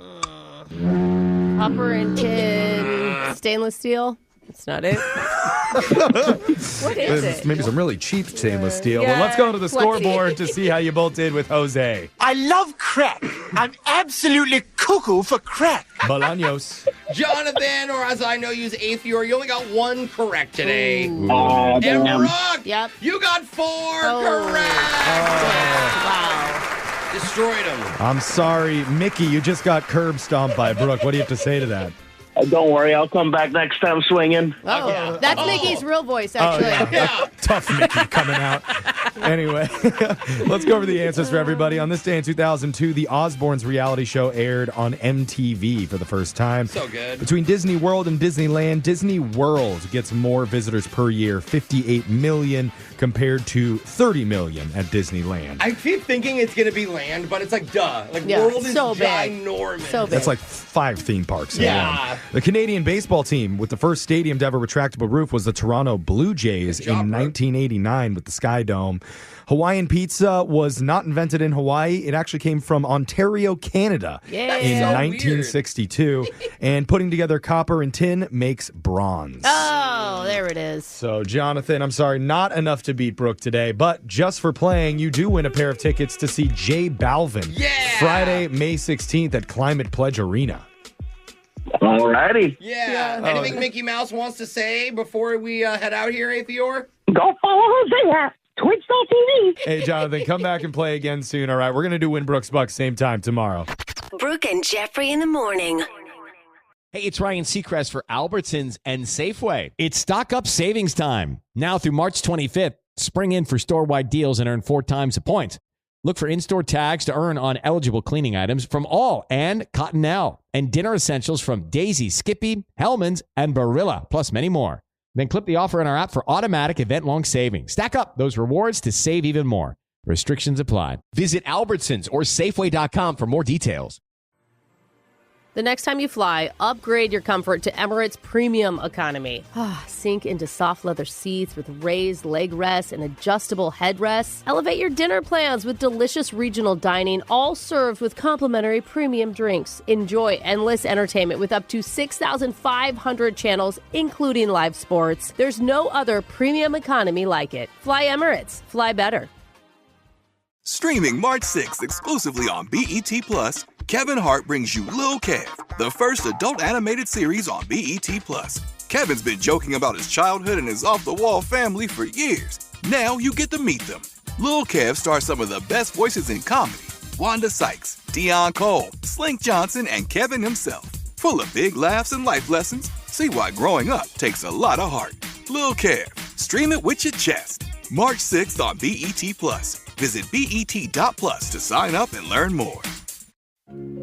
Copper and tin. Stainless steel. That's not it. What is it? Maybe some really cheap stainless steel. Yeah, But let's go to the flexi. scoreboard to see how you both did with Jose. I love crack. I'm absolutely cuckoo for crack. Bolaños. Jonathan, or as I know you as Atheor, you only got one correct today. And damn. Brooke, Yep. you got 4 correct. Wow. Destroyed him. I'm sorry, Mickey, you just got curb stomped by Brooke. What do you have to say to that? Don't worry, I'll come back next time swinging. Oh, that's Mickey's real voice, actually. Yeah. Tough Mickey coming out. Anyway, let's go over the answers for everybody. On this day in 2002, the Osbournes reality show aired on MTV for the first time. So good. Between Disney World and Disneyland, Disney World gets more visitors per year, 58 million compared to 30 million at Disneyland. I keep thinking it's going to be land, but it's like, duh. Like, Yeah, world is so big. ginormous. So big. That's like 5 theme parks. in Yeah. one. The Canadian baseball team with the first stadium to have a retractable roof was the Toronto Blue Jays Good job, in bro. 1989 with the Sky Dome. Hawaiian pizza was not invented in Hawaii. It actually came from Ontario, Canada Yeah. in so 1962. And putting together copper and tin makes bronze. Oh, there it is. So, Jonathan, I'm sorry, not enough to beat Brooke today, but just for playing, you do win a pair of tickets to see J Balvin Friday, May 16th at Climate Pledge Arena. Alrighty. Yeah. Anything Mickey Mouse wants to say before we head out here, Atheor? Go follow Jose at Twitch.tv. Hey, Jonathan, come back and play again soon, all right? We're going to do Win Brooks Bucks same time tomorrow. Brooke and Jeffrey in the morning. Hey, it's Ryan Seacrest for Albertsons and Safeway. It's stock up savings time. Now through March 25th, spring in for store-wide deals and earn 4 times the points. Look for in-store tags to earn on eligible cleaning items from All and Cottonelle, and dinner essentials from Daisy, Skippy, Hellman's, and Barilla, plus many more. Then clip the offer in our app for automatic event-long savings. Stack up those rewards to save even more. Restrictions apply. Visit Albertsons or Safeway.com for more details. The next time you fly, upgrade your comfort to Emirates Premium Economy. Sink into soft leather seats with raised leg rests and adjustable headrests. Elevate your dinner plans with delicious regional dining, all served with complimentary premium drinks. Enjoy endless entertainment with up to 6,500 channels, including live sports. There's no other premium economy like it. Fly Emirates. Fly better. Streaming March 6th exclusively on BET Plus, Kevin Hart brings you Lil' Kev, the first adult animated series on BET Plus. Kevin's been joking about his childhood and his off-the-wall family for years. Now you get to meet them. Lil' Kev stars some of the best voices in comedy. Wanda Sykes, Deion Cole, Slink Johnson, and Kevin himself. Full of big laughs and life lessons. See why growing up takes a lot of heart. Lil' Kev. Stream it with your chest. March 6th on BET Plus. Visit BET.plus to sign up and learn more.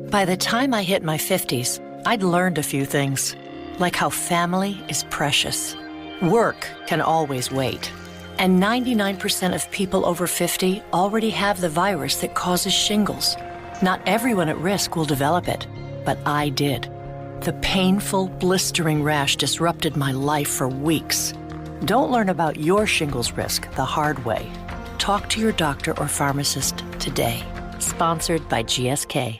By the time I hit my 50s, I'd learned a few things, like how family is precious. Work can always wait. And 99% of people over 50 already have the virus that causes shingles. Not everyone at risk will develop it, but I did. The painful, blistering rash disrupted my life for weeks. Don't learn about your shingles risk the hard way. Talk to your doctor or pharmacist today. Sponsored by GSK.